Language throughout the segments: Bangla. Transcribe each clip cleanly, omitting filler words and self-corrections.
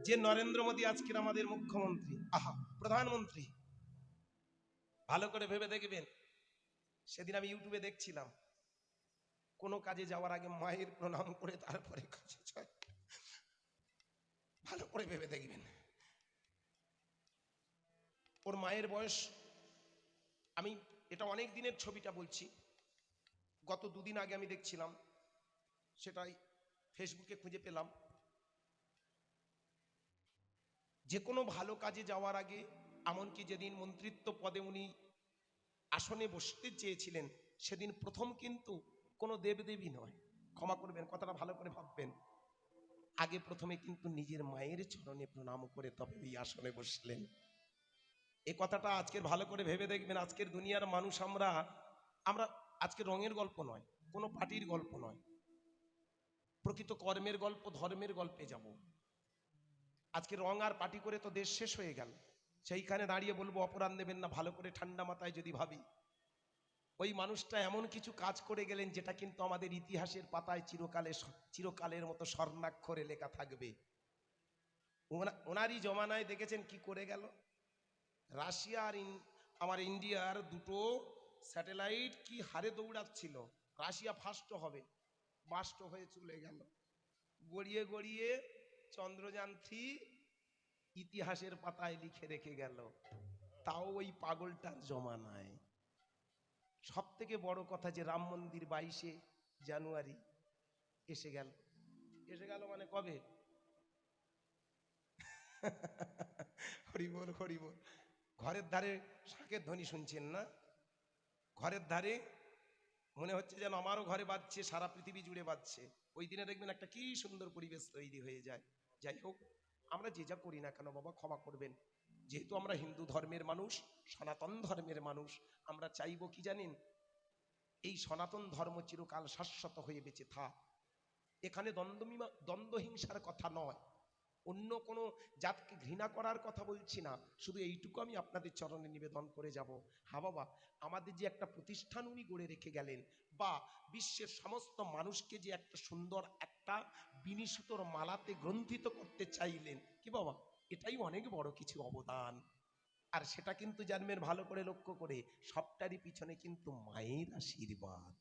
যে নরেন্দ্র মোদী আজকের আমাদের মুখ্যমন্ত্রী, আহা প্রধানমন্ত্রী, ভালো করে ভেবে দেখবেন। সেদিন আমি ইউটিউবে দেখছিলাম, কোনো কাজে যাওয়ার আগে মায়ের প্রণাম করে তারপরে কাজে যায়। ভালো করে ভেবে দেখবেন। ওর মায়ের বয়স, আমি এটা অনেক দিনের ছবিটা বলছি, গত দুদিন আগে আমি দেখছিলাম, সেটাই ফেসবুকে খুঁজে পেলাম। যে কোনো ভালো কাজে যাওয়ার আগে, এমনকি যেদিন মন্ত্রিত্ব পদে উনি আসনে বসতে চেয়েছিলেন, সেদিন প্রথম কিন্তু কোনো দেবদেবী নয়, ক্ষমা করবেন কথাটা ভালো করে ভাববেন, আগে প্রথমে কিন্তু নিজের মায়ের চরণে প্রণাম করে তবে এই আসনে বসলেন। এই কথাটা আজকের ভালো করে ভেবে দেখবেন। আজকের দুনিয়ার মানুষ আমরা আজকে রঙের গল্প নয়, কোনো পার্টির গল্প নয়, প্রকৃত কর্মের গল্প, ধর্মের গল্পে যাব। আজকে রং আর পার্টি করে তো দেশ শেষ হয়ে গেল। সেইখানে দাঁড়িয়ে বলবো অপরাধ নেবেন না, ভালো করে ঠান্ডা মাথায় যদি ভাবি, ওই মানুষটা এমন কিছু কাজ করে গেলেন যেটা কিন্তু আমাদের ইতিহাসের পাতায় চিরকালের মতো স্বর্ণাক্ষরে লেখা থাকবে। ওনারই জমানায় দেখেছেন কি করে গেল। রাশিয়া আর আমার ইন্ডিয়ার দুটো স্যাটেলাইট কি হারে দৌড়াচ্ছিল, রাশিয়া ফার্স্ট হবে, বাস্ট হয়ে চলে গেল। গড়িয়ে গড়িয়ে চন্দ্রযান-3 ইতিহাসের পাতায় লিখে রেখে গেল, তাও ওই পাগলটার জমানায়। সব থেকে বড় কথা যে রাম মন্দির 22শে জানুয়ারি এসে গেল। এসে গেল মানে কবে? হরিবল হরিবল। ঘরের ধারে শাঁখের ধ্বনি শুনছেন না? ঘরের ধারে মনে হচ্ছে যেন আমারও ঘরে বাজছে, সারা পৃথিবী জুড়ে বাজছে। ওই দিনে দেখবেন একটা কি সুন্দর পরিবেশ তৈরি হয়ে যায়। যাই হোক, আমরা যে যা করি না কেন বাবা ক্ষমা করবেন, যেহেতু আমরা হিন্দু ধর্মের মানুষ, সনাতন ধর্মের মানুষ, আমরা চাইবো কি জানেন, এই সনাতন ধর্ম চিরকাল শাশ্বত হয়ে বেঁচে থাক। এখানে দ্বন্দ্বহিংসার কথা নয়, অন্য কোনো জাতকে ঘৃণা করার কথা বলছি না, শুধু এইটুকু আমি আপনাদের চরণে নিবেদন করে যাব। হ্যাঁ বাবা, আমাদের যে একটা প্রতিষ্ঠান উনি গড়ে রেখে গেলেন, বা বিশ্বের সমস্ত মানুষকে যে একটা সুন্দর একটা বিনিসুতোর মালাতে গ্রন্থিত করতে চাইলেন, কি বাবা, এটাই অনেক বড় কিছু অবদান। আর সেটা কিন্তু জানবেন ভালো করে লক্ষ্য করে, সবটারই পিছনে কিন্তু মায়ের আশীর্বাদ।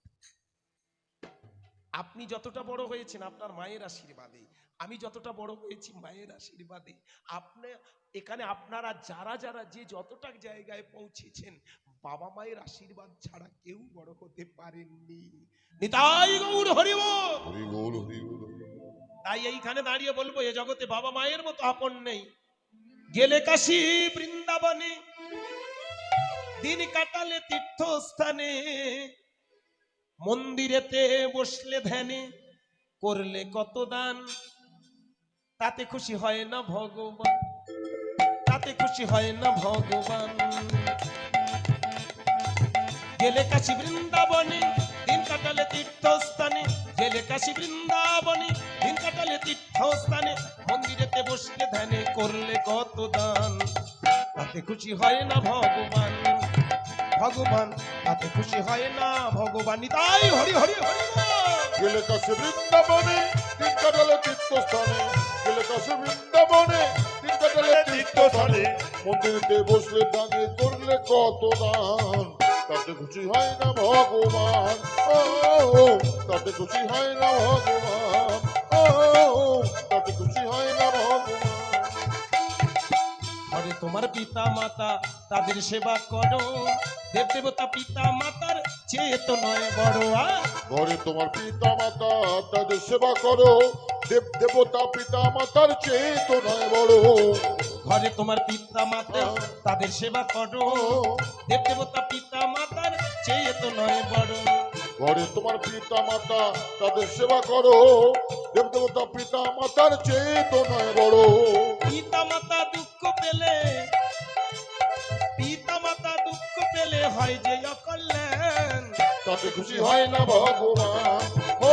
আপনি যতটা বড় হয়েছেন আপনার মায়ের আশীর্বাদে, আমি যতটা বড় হয়েছি মায়ের আশীর্বাদে। আপনি এখানে আপনারা যারা যারা যে যতটা জায়গায় পৌঁছেছেন, বাবা মায়ের আশীর্বাদ ছাড়া কেউ বড় হতে পারেননি। নিতাই গৌর হরি বল। হরি বল, হরি বল। তাই এইখানে দাঁড়িয়ে বলবো, এ জগতে বাবা মায়ের মতো আপন নেই। গেলে কাশী বৃন্দাবনে, দিন কাটালে তীর্থস্থানে, মন্দিরেতে বসলে ধ্যানে, করলে কত দান, তাতে খুশি হয় না ভগবান, তাতে খুশি হয় না ভগবান। গেলে কাশী বৃন্দাবনে, দিন কাটালে তীর্থস্থানে, গেলে কাশী বৃন্দাবনে, দিন কাটালে তীর্থস্থানে, মন্দিরেতে বসলে ধ্যানে, করলে কত দান, তাতে খুশি হয় না ভগবান, ভগবান তাতে খুশি হয় না ভগবান। তাই হরি হরি হরি বল। গেলে কাশী বৃন্দাবনে, দিন কাটালে তীর্থস্থানে, গেলে কাশী বৃন্দাবনে, দিন কাটালে তীর্থস্থানে, মন্দিরেতে বসলে দানে, করলে কত দান, তাতে খুশি হয় না ভগবান। ও তাতে খুশি হয় না ভগবান। ও তাতে খুশি হয় না ভগবান। ঘরে তোমার পিতা মাতা, তাদের সেবা করো, দেব দেবতা পিতা মাতার চেয়ে তো নয় বড়। ঘরে তোমার পিতা মাতা, তাদের সেবা করো, দেব দেবতা পিতা মাতার চেয়ে তো নয় বড়। ঘরে তোমার পিতা মাতা, তাদের সেবা করো, দেব দেবতা পিতা মাতার চেয়ে তো নয় বড়। ঘরে তোমার পিতা মাতা, তাদের সেবা করো, দেব দেবতা পিতা মাতার চেয়ে তো নয় বড়। পিতা মাতা দুঃখ পেলে, পিতা মাতা দুঃখ পেলে হয় যে অকল্যাণ, তাতে খুশি হয় না ভগবান। ও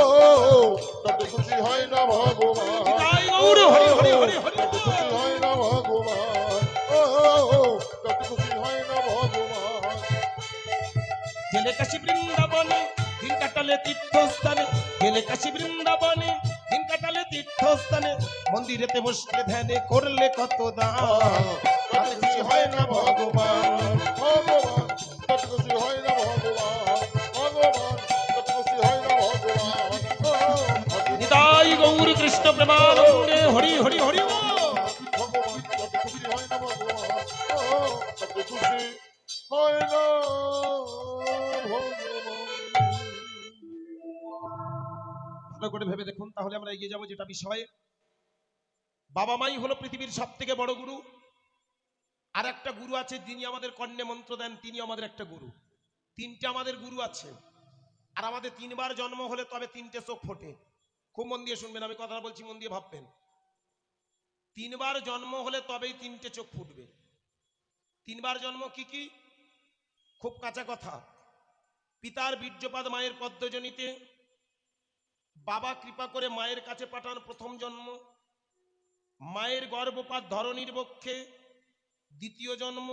তাতে খুশি হয় না ভগবান। তাই গৌর হরি হরি হরি হরি তাতে বল। খুশি হয় না ভগবান। ও তাতে খুশি হয় না ভগবান। গেলে কাশী বৃন্দাবনে, দিন কাটালে তীর্থস্থানে, গেলে কাশী বৃন্দাবনে, দিন কাটালে তীর্থ তীর্থস্থানে মন্দিরেতে বসলে ধ্যানে করলে কত দান তাতে খুশি হয় না ভগবান। ভগবান তাতে খুশি হয় না ভগবান, ভগবান তাতে খুশি হয় না ভগবান। নিতাই গৌর কৃষ্ণ প্রেমানন্দে হরি হরি হরি বল। ভগবান তাতে খুশি হয় না ভগবান, তাতে খুশি হয় না ভগবান। ভালো করে ভেবে দেখুন, তাহলে আমরা এগিয়ে যাবো যেটা বিষয়ে। বাবা মাই হলো পৃথিবীর সব থেকে বড় গুরু। আর একটা গুরু আছে যিনি আমাদের কর্ণে মন্ত্র দেন, তিনি আমাদের একটা গুরু। তিনটে আমাদের গুরু আছে। আর আমাদের তিনবার জন্ম হলে তবে তিনটে চোখ ফোটে। খুব মন দিয়ে শুনবেন, আমি কথা বলছি, মন দিয়ে ভাববেন। তিনবার জন্ম হলে তবেই তিনটে চোখ ফুটবে। তিনবার জন্ম কি কি? খুব কাঁচা কথা। পিতার বীর্যপাত মায়ের পদ্মজনিতে, বাবা কৃপা করে মায়ের কাছে পাঠান প্রথম জন্ম, মায়ের গর্ভপাত ধরণীর বক্ষে দ্বিতীয় জন্ম,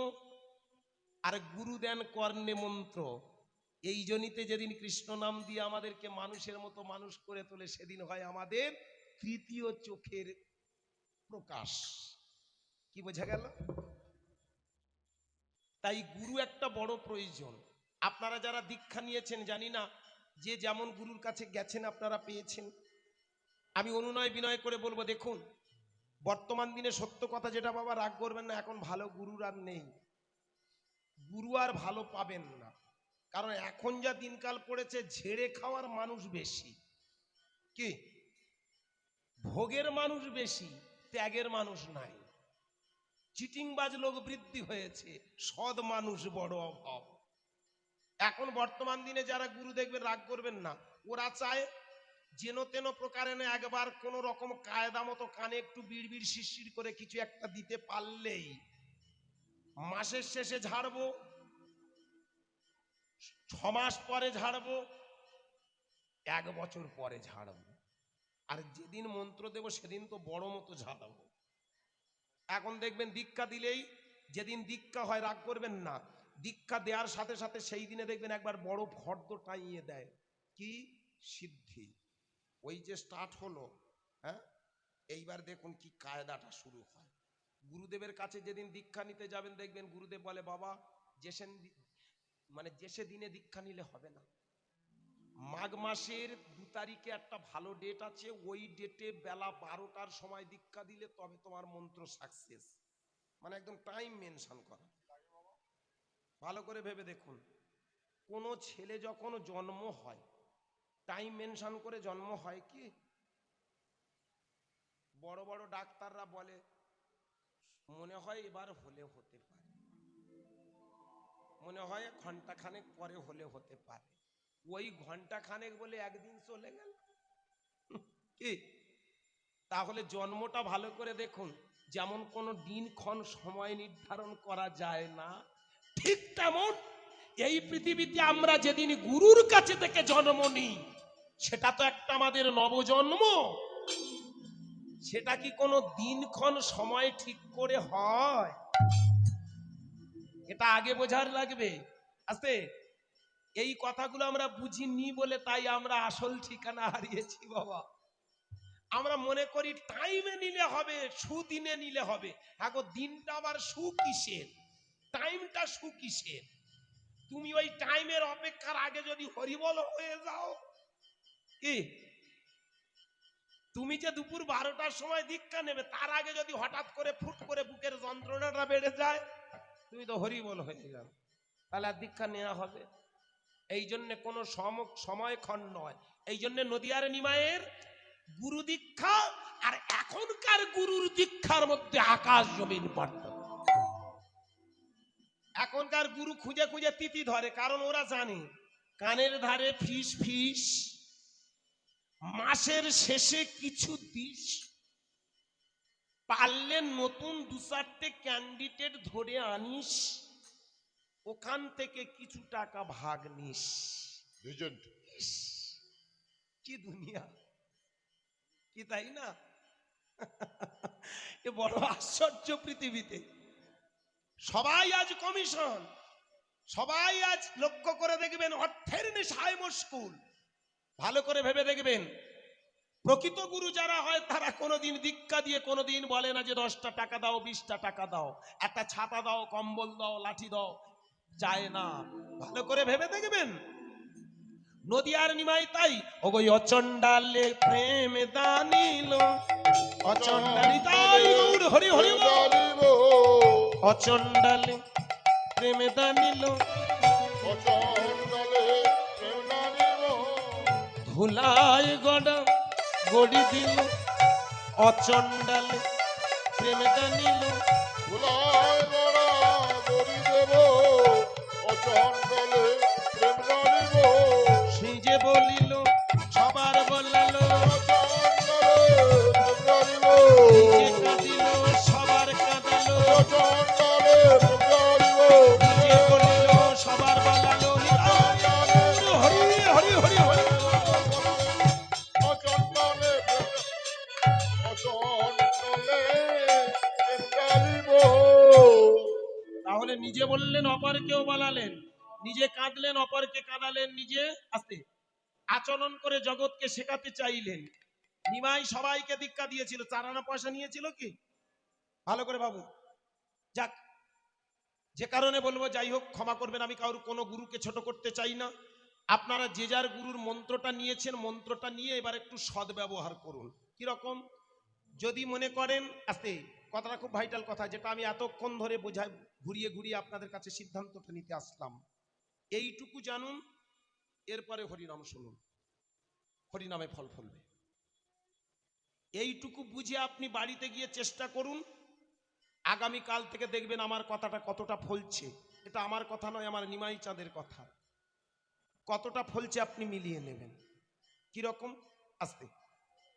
আর গুরু দেন কর্ণে মন্ত্র। এই জনিতে যেদিন কৃষ্ণ নাম দিয়ে আমাদেরকে মানুষের মতো মানুষ করে তোলে, সেদিন হয় আমাদের তৃতীয় চোখের প্রকাশ। কি বোঝা গেল? তাই গুরু একটা বড় প্রয়োজন। আপনারা যারা দীক্ষা নিয়েছেন, জানি না যে যেমন গুরুর কাছে গেছেন আপনারা পেয়েছেন। আমি অনুনয় বিনয় করে বলবো, দেখুন বর্তমান দিনে সত্য কথা যেটা, বাবা রাগ করবেন না, এখন ভালো গুরুর আর নেই। গুরু আর ভালো পাবেন না, কারণ এখন যা দিনকাল পড়েছে, ঝেড়ে খাওয়ার মানুষ বেশি, কি ভোগের মানুষ বেশি, ত্যাগের মানুষ নাই। চিটিংবাজ লোক বৃদ্ধি হয়েছে, সৎ মানুষ বড় অভাব। এখন বর্তমান দিনে যারা গুরু দেখবেন, রাগ করবেন না, ওরা চায় যেন তেন প্রকারে না, একবার কোন রকম কায়দা মতো কানে একটু বিড়বিড় শিরশির করে কিছু একটা দিতে পারলেই মাসের শেষে ঝাড়বো, 6 মাস পরে ঝাড়বো, 1 বছর পরে ঝাড়বো, আর যেদিন মন্ত্র দেব সেদিন তো বড় মতো ঝাড়বো। এখন দেখবেন দীক্ষা দিলেই, যেদিন দীক্ষা হয়, রাগ করবেন না, দীক্ষা দেওয়ার সাথে সাথে সেই দিনে দেখবেন একবার বড় ফর্দ টাইয়ে দেয়, কি সিদ্ধি। ওই যে স্টার্ট হলো, হ্যাঁ, এইবার দেখুন কি কায়দাটা শুরু হয়। গুরুদেবের কাছে যেদিন দীক্ষা নিতে যাবেন, দেখবেন গুরুদেব বলে, বাবা যে দিনে দীক্ষা নিলে হবে না, মাঘ মাসের 2 তারিখে একটা ভালো ডেট আছে, ওই ডেটে বেলা 12টার সময় দীক্ষা দিলে তবে তোমার মন্ত্র সাকসেস। মানে একদম টাইম মেনশন করা। ভালো করে ভেবে দেখুন, কোন ছেলে যখন জন্ম হয়, টাইম মেনশন করে জন্ম হয় কি? বড় বড় ডাক্তাররা বলে, মনে হয় এবার হলে হতে পারে, মনে হয় ঘন্টাখানেক পরে হলে হতে পারে। ওই ঘন্টাখানেক বলে একদিন চলে গেল। কি? তাহলে জন্মটা ভালো করে দেখুন, যেমন কোনো দিনক্ষণ সময় নির্ধারণ করা যায় না, ঠিক তেমন এই পৃথিবীতে আমরা যেদিন গুরুর কাছে থেকে জন্ম নিই, সেটা তো একটা আমাদের নবজন্ম। সেটা কি কোনো দিনক্ষণ সময় ঠিক করে হয়? এটা আগে বোঝার লাগবে। আস্তে এই কথাগুলো আমরা বুঝিনি বলে তাই আমরা আসল ঠিকানা হারিয়েছি বাবা। আমরা মনে করি টাইমে নিলে হবে, সুদিনে নিলে হবে। এখন দিনটা আবার সুকিসের, টাইমটা সুকিসের? তুমি ওই টাইমের অপেক্ষার আগে যদি হরিবল হয়ে যাও, কি তুমি যে দুপুর 12টার সময় দীক্ষা নেবে, তার আগে যদি হঠাৎ করে ফুট করে বুকের যন্ত্রণাটা বেড়ে যায়, তুমি তো হরিবল হয়ে যাবে, তাহলে আর দীক্ষা নেওয়া হবে? এই জন্য কোনো সময়ক্ষণ নয়। এই জন্য নদিয়ার নিমায়ের গুরু দীক্ষা আর এখনকার গুরুর দীক্ষার মধ্যে আকাশ জমিন পার্থক্য। এখনকার গুরু খুঁজে খুঁজে তিথি ধরে, কারণ ওরা জানে কানের ধারে ফিস ফিস, মাসের শেষে কিছু দিস, পারলে নতুন 2-4টে ক্যান্ডিডেট ধরে আনিস, ওখান থেকে কিছু টাকা ভাগ নিস। কি দুনিয়া, কি তাই না? এ বড় আশ্চর্য পৃথিবীতে। সবাই আজ কমিশন, সবাই আজ লক্ষ্য করে দেখবেন অর্থের নেশায় মশগুল। ভালো করে ভেবে দেখবেন, প্রকৃত গুরু যারা হয় তারা কোনোদিন দীক্ষা দিয়ে কোনোদিন বলে না যে 10টা টাকা দাও, 20টা টাকা দাও, একটা ছাতা দাও, কম্বল দাও, লাঠি দাও, যায় না। ভালো করে ভেবে দেখবেন। নদিয়ার নিমাই তাই ওগো অচন্ডালে প্রেম দানিল, অচন্ডালি তাই গৌর হরি হরি বল। অচন্ডালে প্রেম দানিল, ধুলায় গড়া গড়ি দিল, অচন্ডালে প্রেম দানিল। সে যে বলিল সবার বলালো, নিজে কাঁদিল সবার কাঁদালো, নিজে বলিল সবার বলালো। হরি হরি হরি হরি। তাহলে নিজে বললেন অপরকেও বলালেন, নিজে কাঁদলেন অপরকে কাঁদালেন, নিজে আস্তে আচরণ করে জগৎকে শেখাতে চাইলেন। নিমাই সবাইকে দীক্ষা দিয়েছিল, 4 আনা পয়সা নিয়েছিল কি? ভালো করে ভাবুন। যাক, যে কারণে বলবো, যাই হোক ক্ষমা করবেন, আমি কারোর কোনো গুরুকে ছোট করতে চাই না। আপনারা যে যার গুরুর মন্ত্রটা নিয়েছেন, মন্ত্রটা নিয়ে এবার একটু সদ্ব্যবহার করুন। কি রকম? যদি মনে করেন, আস্তে, কথাটা খুব ভাইটাল কথা, যেটা আমি এতক্ষণ ধরে বোঝাই, ঘুরিয়ে ঘুরিয়ে আপনাদের কাছে সিদ্ধান্তটা নিতে আসলাম। এইটুকু জানুন, এরপরে হরিনাম শুনুন, হরিনামে ফল ফলবে। এইটুকু বুঝে আপনি বাড়িতে গিয়ে চেষ্টা করুন। আগামী কাল থেকে দেখবেন আমার কথাটা কতটা ফলছে। এটা আমার কথা নয়, আমার নিমাই চাঁদের কথা। কতটা ফলছে আপনি মিলিয়ে নেবেন। কি রকম? আস্তে,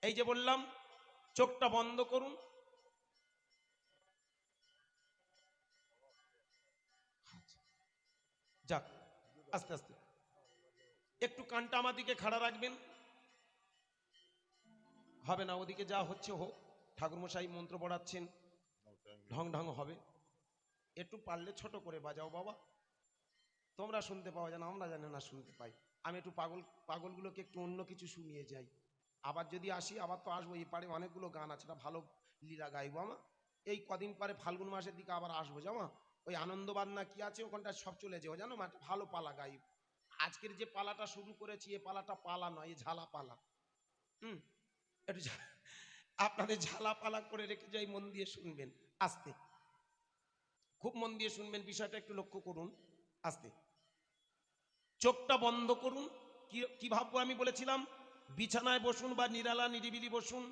এই যে বললাম, চোখটা বন্ধ করুন। যাক, আস্তে আস্তে একটু কানটা আমার দিকে খাড়া রাখবেন। হবে না, ওদিকে যা হচ্ছে হোক, ঠাকুরমশাই মন্ত্র পড়াচ্ছেন, ঢং ঢং হবে। একটু পারলে ছোট করে বাজাও বাবা, তোমরা শুনতে পাওয়া যেন আমরা জানি না শুনতে পাই। আমি একটু পাগলগুলোকে একটু অন্য কিছু শুনিয়ে যাই। আবার যদি আসি, আবার তো আসবো, এই পারে অনেকগুলো গান আছে, ভালো লীলা গাইবো আমা। এই কদিন পরে ফাল্গুন মাসের দিকে আবার আসবো জামা, ওই আনন্দবাদ না কি আছে ওখানটা সব চলে যাবো জানো মা, একটা ভালো পালা গাইব। আজকের যে পালাটা শুরু করেছি, এ পালাটা পালা নয়, এ ঝালা পালা। একটু আপনাদের ঝালা পালা করে রেখে যাই, মন দিয়ে শুনবেন। আস্তে, খুব মন দিয়ে শুনবেন, বিষয়টা একটু লক্ষ্য করুন। আস্তে, চোখটা বন্ধ করুন। কি ভাববো আমি বলেছিলাম? বিছানায় বসুন বা নিরালা নিরিবিলি বসুন,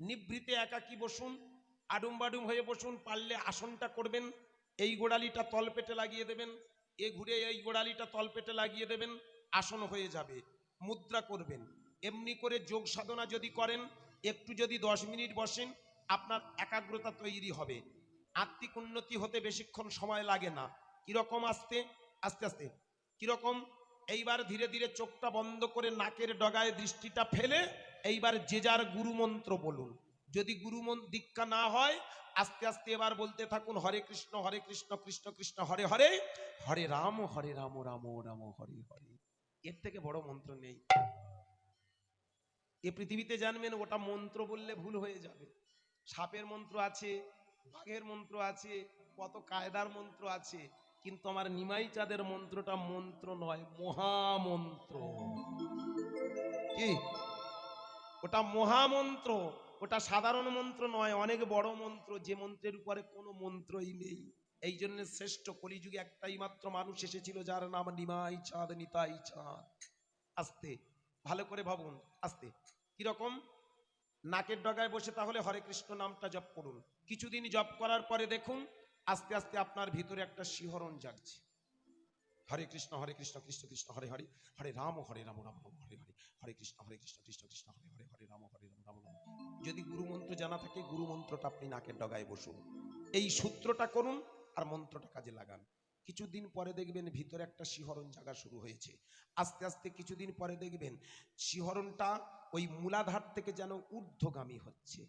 নিভৃতে একাকী বসুন, আডুম বাডুম হয়ে বসুন। পারলে আসনটা করবেন, এই গোড়ালিটা তলপেটে লাগিয়ে দেবেন, এ ঘুরে এই গোড়ালিটা তলপেটে লাগিয়ে দেবেন, আসন হয়ে যাবে। মুদ্রা করবেন। এমনি করে যোগ সাধনা যদি করেন, একটু যদি 10 মিনিট বসেন, আপনার একাগ্রতা তৈরি হবে। আত্মিক উন্নতি হতে বেশিক্ষণ সময় লাগে না। কিরকম? আস্তে আস্তে আস্তে। কিরকম? এইবার ধীরে ধীরে চোখটা বন্ধ করে নাকের ডগায় দৃষ্টিটা ফেলে এইবার যে যার গুরু মন্ত্র বলুন। যদি গুরু দীক্ষা না হয়, আস্তে আস্তে এবার বলতে থাকুন, হরে কৃষ্ণ কৃষ্ণ কৃষ্ণ হরে হরে, হরে রাম রাম রাম হরে হরে। এর থেকে বড় মন্ত্র নেই এ পৃথিবীতে। জানবেন, ওটা মন্ত্র বললে ভুল হয়ে যাবে। সাপের মন্ত্র আছে, বাঘের মন্ত্র আছে, কত কায়দার মন্ত্র আছে, কিন্তু আমার নিমাই চাঁদের মন্ত্রটা মন্ত্র নয়, মহামন্ত্র। কি? ওটা মহামন্ত্র, ওটা সাধারণ মন্ত্র নয়, অনেক বড় মন্ত্র, যে মন্ত্রের উপরে কোনো মন্ত্রই নেই। এই জন্য শ্রেষ্ঠ কলিযুগে একটাই মাত্র মানুষ এসেছিল, যার নাম নিমাই চাঁদ, নিতাই চাঁদ। আস্তে, ভালো করে ভাবুন। আস্তে, কিরকম? নাকের ডগায় বসে তাহলে হরে কৃষ্ণ নামটা জপ করুন। কিছুদিন জপ করার পরে দেখুন, আস্তে আস্তে আপনার ভিতরে একটা শিহরণ জাগছে। হরে কৃষ্ণ কৃষ্ণ কৃষ্ণ হরে হরে, হরে রাম রাম রাম হরে হরে, হরে কৃষ্ণ কৃষ্ণ কৃষ্ণ হরে হরে, হরে রাম রাম রাম। যদি গুরু মন্ত্র জানা থাকে, গুরু মন্ত্রটা আপনি নাকের ডগায় বসুন, এই সূত্রটা করুন আর মন্ত্রটা কাজে লাগান। কিছুদিন পরে দেখবেন ভিতরে একটা শিহরণ জাগা শুরু হয়েছে। আস্তে আস্তে কিছুদিন পরে দেখবেন শিহরণটা ওই মূলাধার থেকে যেন ঊর্ধ্বগামী হচ্ছে।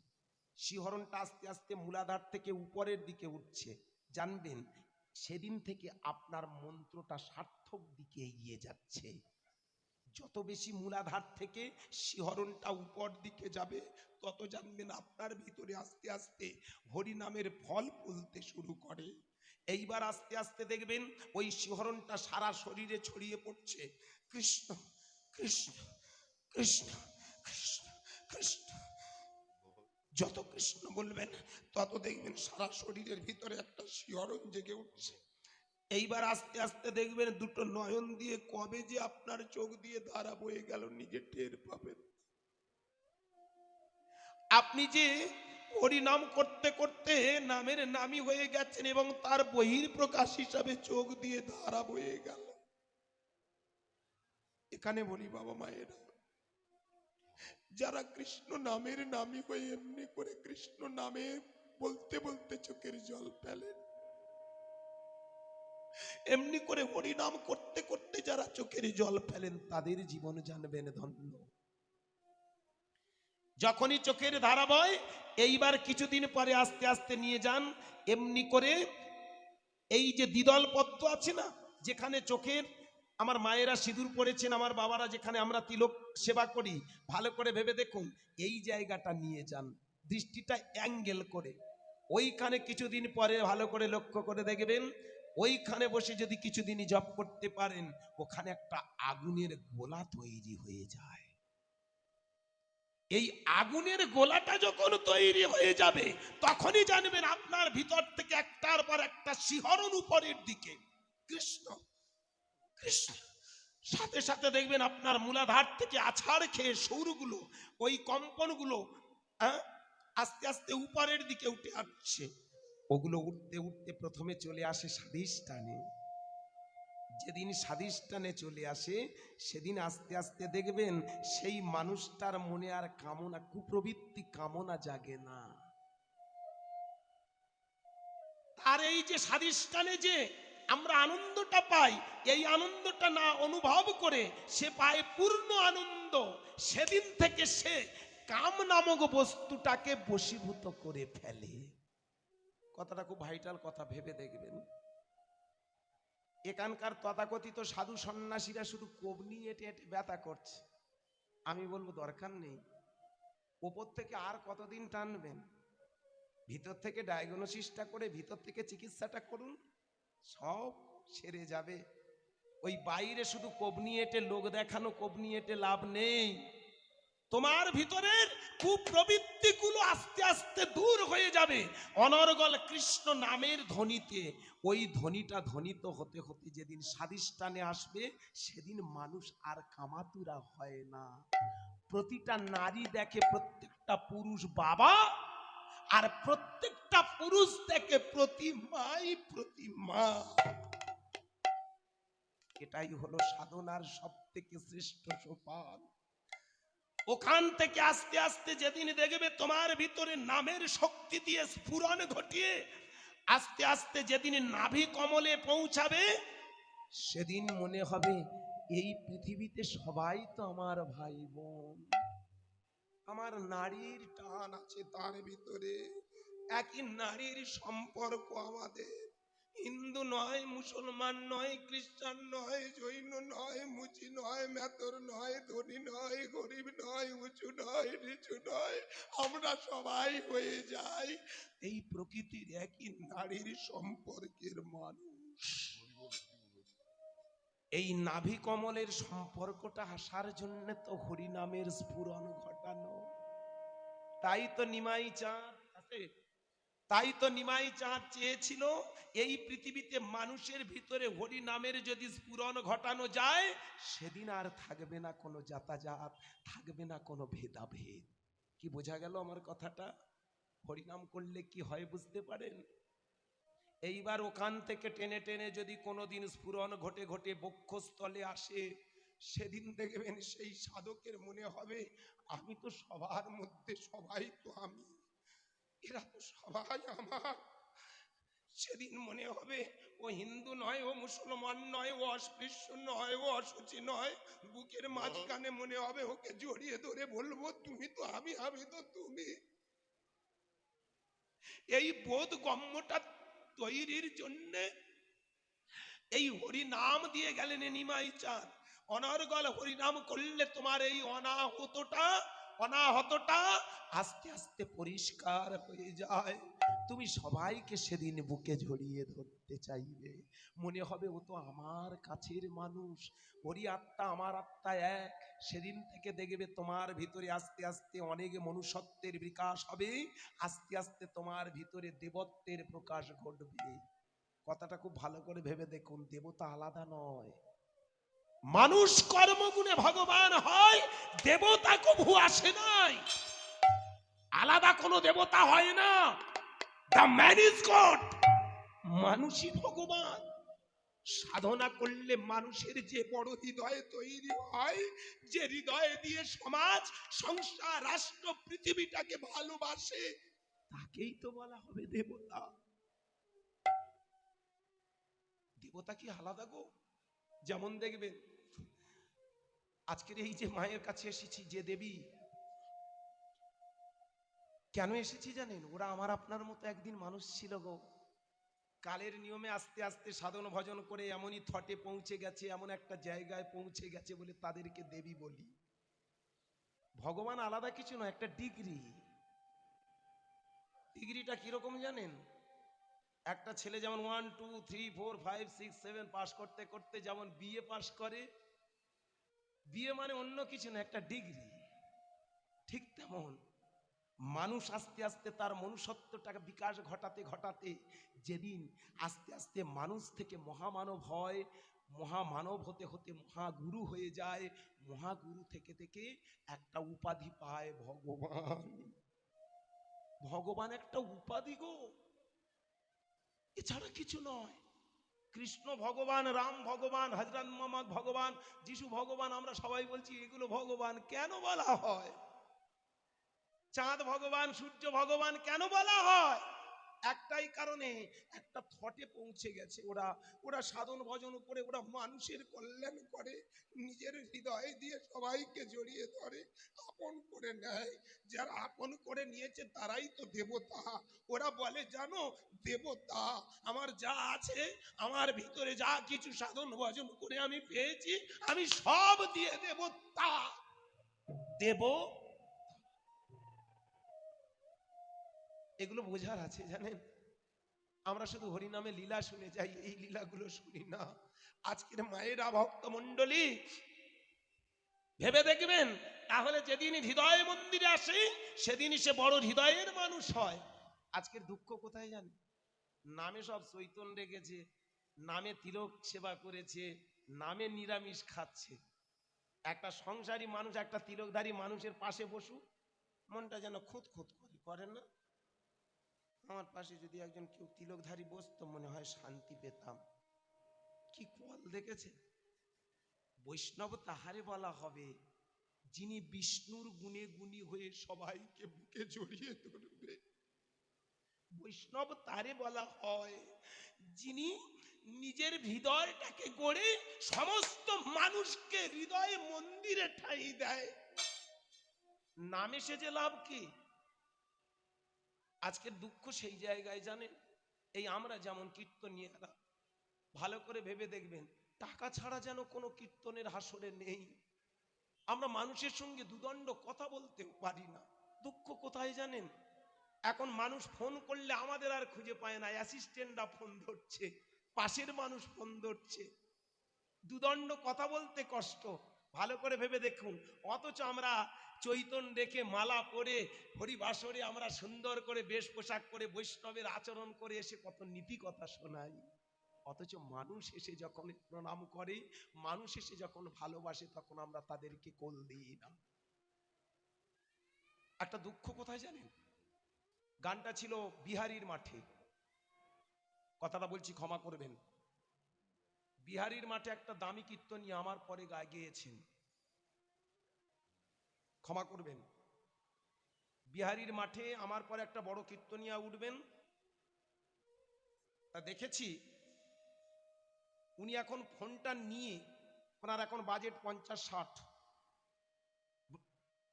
শিহরণটা আস্তে আস্তে মূলাধার থেকে উপরের দিকে উঠছে। জানবেন, সেদিন থেকে আপনার মন্ত্রটা সার্থক দিকে এগিয়ে যাচ্ছে। যত বেশি মূলাধার থেকে শিহরণটা উপর দিকে যাবে, তত জানবেন আপনার ভিতরে আস্তে আস্তে হরি নামের ফল ফলতে শুরু করে। এইবার আস্তে আস্তে দেখবেন ওই শিহরণটা সারা শরীরে ছড়িয়ে পড়ছে, কৃষ্ণ কৃষ্ণ কৃষ্ণ কৃষ্ণ কৃষ্ণ। যত কৃষ্ণ বলবেন তত দেখবেন সারা শরীরের ভিতরে একটা শিহরণ জেগে উঠছে। এইবার আস্তে আস্তে দেখবেন দুটো নয়ন দিয়ে কবে যে আপনার চোখ দিয়ে ধারা বয়ে গেল নিজে টের পাবেন। আপনি যে হরিনাম করতে করতে নামের নামী হয়ে গেছেন এবং তার বহির প্রকাশ হিসাবে চোখ দিয়ে ধারা বয়ে গেল। এখানে বলি বাবা মায়েরা, যারা কৃষ্ণ নামের নামী হয়ে এমনি করে কৃষ্ণ নামে বলতে বলতে চোখের জল ফেলেন, এমনি করে হরিনাম করতে করতে যারা চোখের জল ফেলেন, তাদের জীবন জানবেন ধন্য। যখনই চোখের ধারা বয়, এইবার কিছুদিন পরে আস্তে আস্তে নিয়ে যান এমনি করে এই যে দ্বিদল পদ্ম আছে না, যেখানে চোখের, আমার মায়েরা সিঁদুর পরেছেন, আমার বাবারা যেখানে আমরা তিলক সেবা করি, ভালো করে ভেবে দেখুন, এই জায়গাটা নিয়ে যান দৃষ্টিটা অ্যাঙ্গেল করে, ওইখানে কিছুদিন পরে ভালো করে লক্ষ্য করে দেখবেন, ওইখানে বসে যদি কিছুদিনই জপ করতে পারেন, ওখানে একটা আগুনের গোলা তৈরি হয়ে যায়। এই আগুনের গোলাটা যখন তৈরি হয়ে যাবে, তখনই জানবেন আপনার ভিতর থেকে একটার পর একটা শিহরণ উপরের দিকে, কৃষ্ণ কৃষ্ণ। সাথে সাথে দেখবেন আপনার মূলাধার থেকে আছাড় খেয়ে সৌরগুলো, ওই কম্পনগুলো আস্তে আস্তে উপরের দিকে উঠে আসছে। ওগুলো উঠতে উঠতে প্রথমে চলে আসে স্বাধিষ্ঠানে। যেদিন স্বাধিষ্ঠানে চলে আসে, সেদিন আস্তে আস্তে দেখবেন সেই মানুষটার মনে আর কামনা, কুপ্রবৃত্তি কামনা জাগে না। আর এই যে স্বাধিষ্ঠানে যে আমরা আনন্দটা পাই, এই আনন্দটা না অনুভব করে সে পায় পূর্ণ আনন্দ, সেদিন থেকে সে কাম নামক বস্তুটাকে বশীভূত করে ফেলে। কথাটা খুব ভাইটাল কথা, ভেবে দেখবেন। এখানকার তথাকথিত সাধু সন্ন্যাসীরা শুধু কবনি এটে এটে ব্যথা করছে। আমি বলবো দরকার নেই, ওপর থেকে আর কতদিন টানবেন? ভিতর থেকে ডায়াগনোসিসটা করে ভিতর থেকে চিকিৎসাটা করুন, সব সেরে যাবে। ওই বাইরে শুধু কবনি এটে লোক দেখানো, কবনি এটে লাভ নেই। তোমার ভিতরের কুপ্রবৃত্তিগুলো আস্তে আস্তে দূর হয়ে যাবে অনর্গল কৃষ্ণ নামের ধ্বনিতে। ওই ধ্বনিটা ধ্বনিত হতে হতে যেদিন স্বাধিষ্ঠানে আসবে, সেদিন মানুষ আর কামাতুরা হয় না। প্রতিটা নারী দেখে প্রত্যেকটা পুরুষ বাবা, আর প্রত্যেকটা পুরুষ দেখে প্রতিমাই প্রতিমা। এটাই হলো সাধনার সব থেকে শ্রেষ্ঠ সোপান। ওখান থেকে আস্তে আস্তে যেদিন দেখবে তোমার ভিতরে নামের শক্তি দিয়ে স্ফুরণ ঘটিয়ে আস্তে আস্তে যেদিন নাভি কমলে পৌঁছাবে, সেদিন মনে হবে এই পৃথিবীতে সবাই তো আমার ভাই বোন। আমার নারীর টান আছে তার ভিতরে, একই নারীর সম্পর্ক আমাদের। হিন্দু নয়, মুসলমান নয়, খ্রিস্টান নয়, জৈন নয়, মুচি নয়, মেতর নয়, ধনী নয়, গরিব নয়, উঁচু নয়, নিচু নয়, আমরা সবাই হয়ে যাই এই প্রকৃতির একই নারীর সম্পর্কের মানুষ। এই নাভি কমলের সম্পর্কটা আসার জন্য তো হরিনামের স্ফুরণ ঘটানো। তাই তো নিমাই চাঁদ আছে, তাই তো নিমাই চাঁদ চেয়েছিল এই পৃথিবীতে মানুষের ভিতরে হরি নামের যদি স্ফুরণ ঘটানো যায়, সেদিন আর থাকবে না কোনো জাতাজাত, থাকবে না কোনো ভেদাভেদ। কি বোঝা গেল আমার কথাটা? হরিনাম করলে কি হয় বুঝতে পারেন? এইবার ওখান থেকে টেনে টেনে যদি কোনোদিন স্ফুরণ ঘটে ঘটে বক্ষস্থলে আসে, সেদিন দেখবেন সেই সাধকের মনে হবে আমি তো সবার মধ্যে, সবাই তো আমি, এরা তো সবাই আমার। সেদিন মনে হবে ও হিন্দু নয়, ও মুসলমান নয়, ও অস্পৃশ্য নয়, ও অসুচি নয়। বুকের মাঝখানে মনে হবে ওকে জড়িয়ে ধরে বলবো তুমি তো আমি, আমি তো তুমি। এই বোধ গম্যটা তৈরির জন্য এই হরি নাম দিয়ে গেলেন নিমাই চাঁদ। অনর্গল হরিনাম করলে তোমার এই অনাহতটা আস্তে আস্তে পরিষ্কার হয়ে যায়। তুমি সবাইকে সেদিন বুকে জড়িয়ে ধরতে চাইবে, মনে হবে ও তো আমার কাছের মানুষ, ওরই আত্মা আমার আত্মা এক। সেদিন থেকে দেখবে তোমার ভিতরে আস্তে আস্তে অনেক মনুষ্যত্বের বিকাশ হবে, আস্তে আস্তে তোমার ভিতরে দেবত্বের প্রকাশ ঘটবে। কথাটা খুব ভালো করে ভেবে দেখুন, দেবতা আলাদা নয়। মানুষ কর্মগুণে ভগবান হয়, দেবতা কভু আসে নাই। আলাদা কোনো দেবতা হয় না। The man is god. মানুষই ভগবান। সাধনা করলে মানুষের যে বড় হৃদয় তৈরি হয়, যে হৃদয় দিয়ে সমাজ, সংসার, রাষ্ট্র, পৃথিবীটাকে ভালোবাসে, তাকেই তো বলা হবে দেবতা। দেবতা কি আলাদা গো? যেমন দেখবেন আজকের এই যে মায়ের কাছে এসেছি, যে দেবী, কেন এসেছি জানেন? ওরা আমার আপনার মতো একদিন মানুষ ছিল গো। কালের নিয়মে আস্তে আস্তে সাধন ভজন করে এমনই থটে পৌঁছে গেছে, এমন একটা জায়গায় পৌঁছে গেছে বলে তাদেরকে দেবী বলি। ভগবান আলাদা কিছু নয়, একটা ডিগ্রি। ডিগ্রিটা কিরকম জানেন? একটা ছেলে যেমন 1 2 3 4 5 6 7 পাস করতে করতে যেমন বিএ পাস করে, বিএ মানে অন্য কিছু না, একটা ডিগ্রি। ঠিক তেমন মানুষ আস্তে আস্তে তার মনুষ্যত্বটাকে বিকাশ ঘটাতে ঘটাতে যেদিন আস্তে আস্তে মানুষ থেকে মহামানব হয়, মহামানব হতে হতে মহাগুরু হয়ে যায়, মহাগুরু থেকে থেকে একটা উপাধি পায় ভগবান। ভগবান একটা উপাধি গো, এছাড়া কিছু নয়। কৃষ্ণ ভগবান, রাম ভগবান, হযরত মুহাম্মদ ভগবান, যিশু ভগবান, আমরা সবাই বলছি এগুলো ভগবান। কেন বলা হয়? চাঁদ ভগবান, সূর্য ভগবান কেন বলা হয়? একটাই কারণে, একটা থটে পৌঁছে গেছে ওরা। ওরা সাধন ভজন করে, ওরা মানুষের কল্যাণ করে, নিজের হৃদয় দিয়ে সবাইকে জড়িয়ে ধরে, আপন করে নেয়। যারা আপন করে নিয়েছে তারাই তো দেবতা। ওরা বলে জানো, দেবতা আমার যা আছে, আমার ভিতরে যা কিছু সাধন ভজন করে আমি পেয়েছি, আমি সব দিয়ে দেব। তা দেব, এগুলো বোঝার আছে জানেন। আমরা শুধু হরিনামে লীলা শুনে যাই, এই লীলাগুলো শুনি না। আজকের মায়েরা, ভক্ত মন্ডলী, ভেবে দেখবেন, তাহলে যেদিন হৃদয় মন্দিরে আসে সেদিনই সে বড় হৃদয়ের মানুষ হয়। আজকের দুঃখ কোথায় জানেন? নামে সব চৈতন রেখেছে, নামে তিলক সেবা করেছে, নামে নিরামিষ খাচ্ছে। একটা সংসারী মানুষ একটা তিলকধারী মানুষের পাশে বসু, মনটা যেন খুঁত খুঁত করেন না? আমার পাশে যদি একজন কেউ তিলকধারী বসতো, মনে হয় শান্তি পেতাম। কি কল দেখেছে? বৈষ্ণব তাহারে বলা হবে যিনি বিষ্ণুর গুণে গুণী হয়ে সবাইকে বুকে জড়িয়ে ধরবে। বৈষ্ণব তারে বলা হয় যিনি নিজের হৃদয়টাকে গড়ে সমস্ত মানুষকে হৃদয়ে মন্দিরে ঠাঁই দেয়। নামে সেজে লাভ কি? আজকের দুঃখ সেই জায়গায় জানেন। এই আমরা যেমন কীর্তনীয়রা, ভালো করে ভেবে দেখবেন, টাকা ছাড়া যেন কোনো কীর্তনের হাসরে নেই। আমরা মানুষের সঙ্গে দুদণ্ড কথা বলতেও পারি না। দুঃখ কোথায় জানেন? এখন মানুষ ফোন করলে আমাদের আর খুঁজে পায় না, অ্যাসিস্ট্যান্টরা ফোন ধরছে, পাশের মানুষ ফোন ধরছে, দুদণ্ড কথা বলতে কষ্ট। ভালো করে ভেবে দেখুন, অথচ আমরা চৈতন রেখে মালা পরে হরিবাসরে আমরা সুন্দর করে বেশ পোশাক করে বৈষ্ণবের আচরণ করে এসে কত নীতি কথা শোনাই। অথচ মানুষ এসে যখন প্রণাম করে, মানুষ এসে যখন ভালোবাসে, তখন আমরা তাদেরকে কোল দিই না। একটা দুঃখ কোথায় জানেন? গানটা ছিল বিহারীর মাঠে, কথাটা বলছি ক্ষমা করবেন। বিহারীর মাঠে একটা দামি কীর্তনী আমার পরে গেয়েছেন, ক্ষমা করবেন। বিহারীর মাঠে আমার পরে একটা বড় কীর্তনিয়া উঠবেন, তা দেখেছি উনি এখন ফোনটা নিয়ে, ওনার এখন বাজেট 50-60,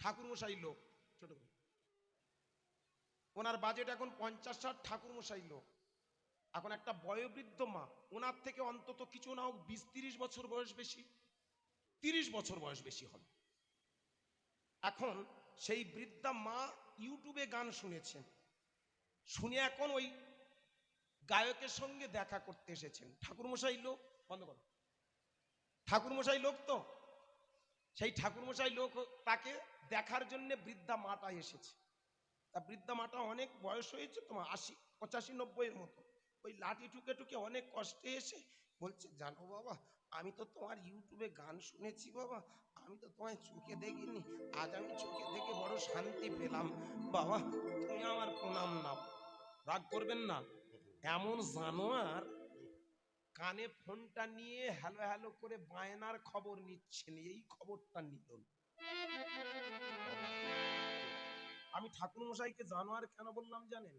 ঠাকুরমশাই লোক, ছোট ওনার বাজেট এখন 50-60, ঠাকুরমশাই লোক। এখন একটা বয়োবৃদ্ধ মা, ওনার থেকে অন্তত কিছু না হোক 20-30 বছর বয়স বেশি, 30 বছর বয়স বেশি হবে। এখন সেই বৃদ্ধা মা ইউটিউবে গান শুনেছেন, শুনে এখন ওই গায়কের সঙ্গে দেখা করতে এসেছেন। ঠাকুরমশাই লোক, বন্ধ করো, ঠাকুরমশাই লোক তো, সেই ঠাকুরমশাই লোক তাকে দেখার জন্য বৃদ্ধা মাটা এসেছে। তা বৃদ্ধা মাটা অনেক বয়স হয়েছে, তোমার 80, 85, 90 মতো। ওই লাঠি টুকে টুকে অনেক কষ্টে এসে বলছে, জানো বাবা, আমি তো তোমার ইউটিউবে গান শুনেছি বাবা, আমি তো তোমায় চোখে দেখিনি, আজ আমি চোখে দেখে বড় শান্তি পেলাম বাবা, তুমি আমার প্রণাম নাও। রাগ করবেন না, এমন জানোয়ার কানে ফোনটা নিয়ে হ্যালো হ্যালো করে বায়নার খবর নিচ্ছেন, এই খবরটা নিল। আমি ঠাকুরমশাইকে জানোয়ার কেন বললাম জানেন?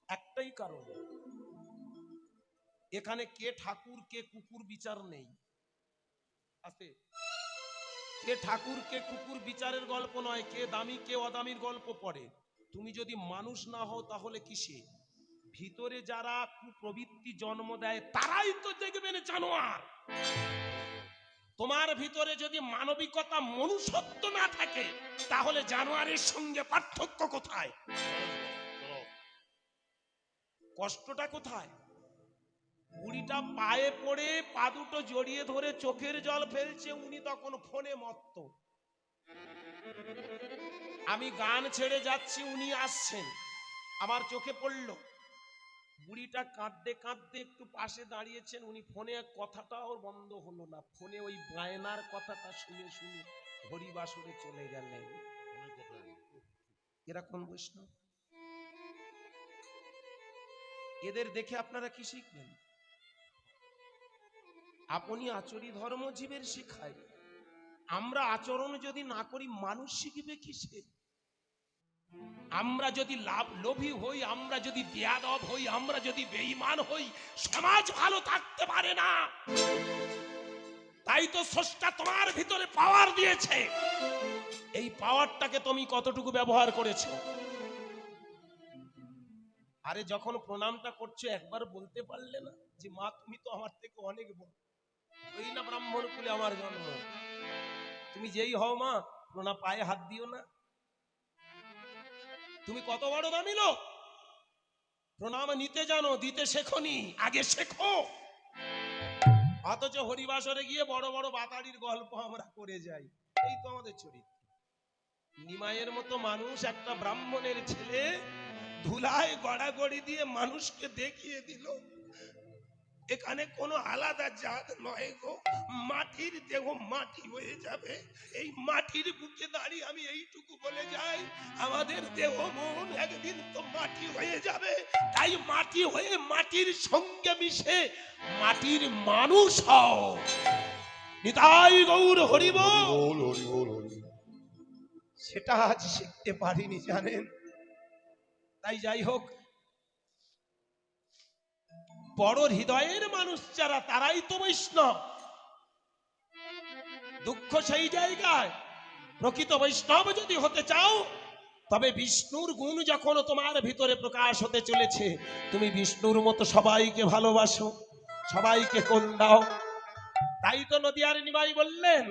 একটাই কারণ, এখানে কে ঠাকুর কে কুকুর বিচার নেই। আছে কে ঠাকুর কে কুকুর বিচারের গল্প নয়, কে দামি কে অদামির গল্প পড়ে। তুমি যদি মানুষ না হও তাহলে কিসে? ভিতরে যারা কুপ্রবৃত্তি জন্ম দেয় তারাই তো দেখবেন জানোয়ার। তোমার ভিতরে যদি মানবিকতা মনুষ্যত্ব না থাকে তাহলে জানোয়ারের সঙ্গে পার্থক্য কোথায়? কষ্টটা কোথায়? বুড়িটা পায়ে পড়ে পা দুটো জড়িয়ে ধরে চোখের জল ফেলছে, উনি তখন ফোনে মত্ত। আমি গান ছেড়ে যাচ্ছি, উনি আসছেন, আমার চোখে পড়লো। বুড়িটা কাঁদতে কাঁদতে একটু পাশে দাঁড়িয়েছেন, উনি ফোনে কথাটাও বন্ধ হলো না, ফোনে ওই বায়নার কথাটা শুনে শুনে হরিবাসরে চলে গেলেন। এরকম বৈষ্ণব, এদের দেখে আপনারা কি শিখবেন? আপনি আচরি ধর্ম জীবের শিখায়, আমরা আচরণ যদি না করি মানুষ শিখবে কিসে? আমরা যদি লোভী হই, আমরা যদি বেয়াদব হই, আমরা যদি বেঈমান হই, সমাজ ভালো থাকতে পারে না। তাই তো স্রষ্টা তোমার ভিতরে পাওয়ার দিয়েছে, এই পাওয়ারটাকে তুমি কতটুকু ব্যবহার করেছো? আরে যখন প্রণামটা করছো একবার বলতে পারলে না যে মা তুমি তো আমার থেকে অনেক বড়, ওই না ব্রাহ্মণ কুলে আমার জন্ম, তুমি যেই হও মা প্রণাম পায়ে হাত দিও না। তুমি কত বড় দামি লোক, প্রণাম নিতে জানো, দিতে শেখনি, আগে শেখো। অথচ হরিবাসরে গিয়ে বড় বড় বাতাড়ির গল্প আমরা করে যাই, এই তো আমাদের চরিত্র। নিমাইয়ের মতো মানুষ, একটা ব্রাহ্মণের ছেলে, ধুলায় গড়াগড়ি দিয়ে মানুষকে দেখিয়ে দিল এখানে কোনো আলাদা জাত নয় গো, মাটির দেহ মাটি হয়ে যাবে। এই মাটির বুকে দাঁড়িয়ে আমি এইটুকু বলে যাই, আমাদের দেহ মন একদিন তো মাটি হয়ে যাবে, তাই মাটি হয়ে মাটির সঙ্গে মিশে মাটির মানুষ হও। নিতাই গৌর হরি বল। সেটা আজ শিখতে পারিনি জানেন। তাই যাই হোক, বড় হৃদয়ের মানুষ যারা তারাই তো বৈষ্ণব। দুঃখ সেই জায়গায়, প্রকৃত বৈষ্ণব যদি হতে চাও তবে বিষ্ণুর গুণ যখন তোমার ভিতরে প্রকাশ হতে চলেছে, তুমি বিষ্ণুর মতো সবাইকে ভালোবাসো, সবাইকে কোল দাও। তাই তো নদিয়ার নিমাই বললেন,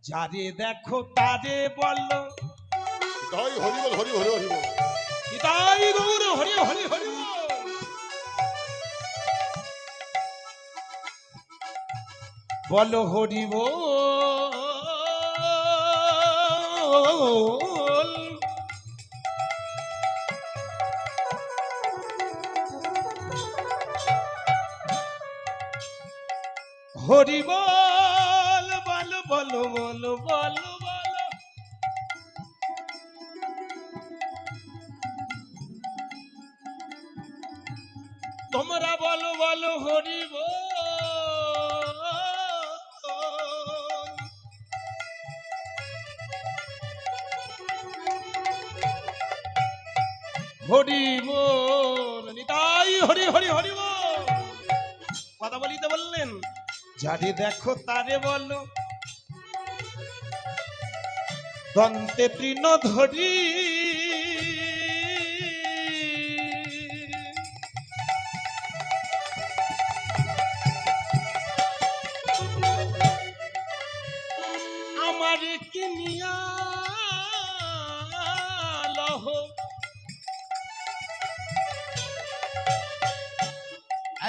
যারে দেখো তারে বলো তাই হরি বল, হরি হরি হরি বল, নিতাই গৌর হরি হরি হরি বল। বলো হরি বল। হরি বল, বলো বলো বলো বলো বলো। তোমরা বলো বলো হরি বল। হরি বল, নিতাই হরি হরি হরি বল। কথা বলিতে বললেন, যারে দেখো তারে বলো, দন্তে তৃণ ধরি।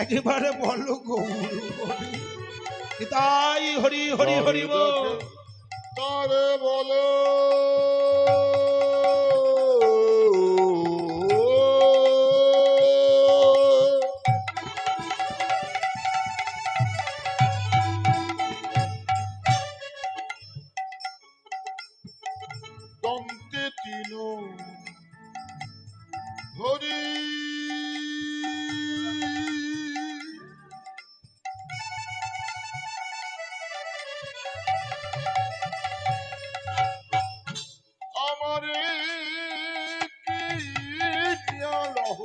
একেবারে বলো গৌর হরি। তাই হরি হরি হরি বল। তারে বলো দন্তে তিন হরি আমারে কি লহ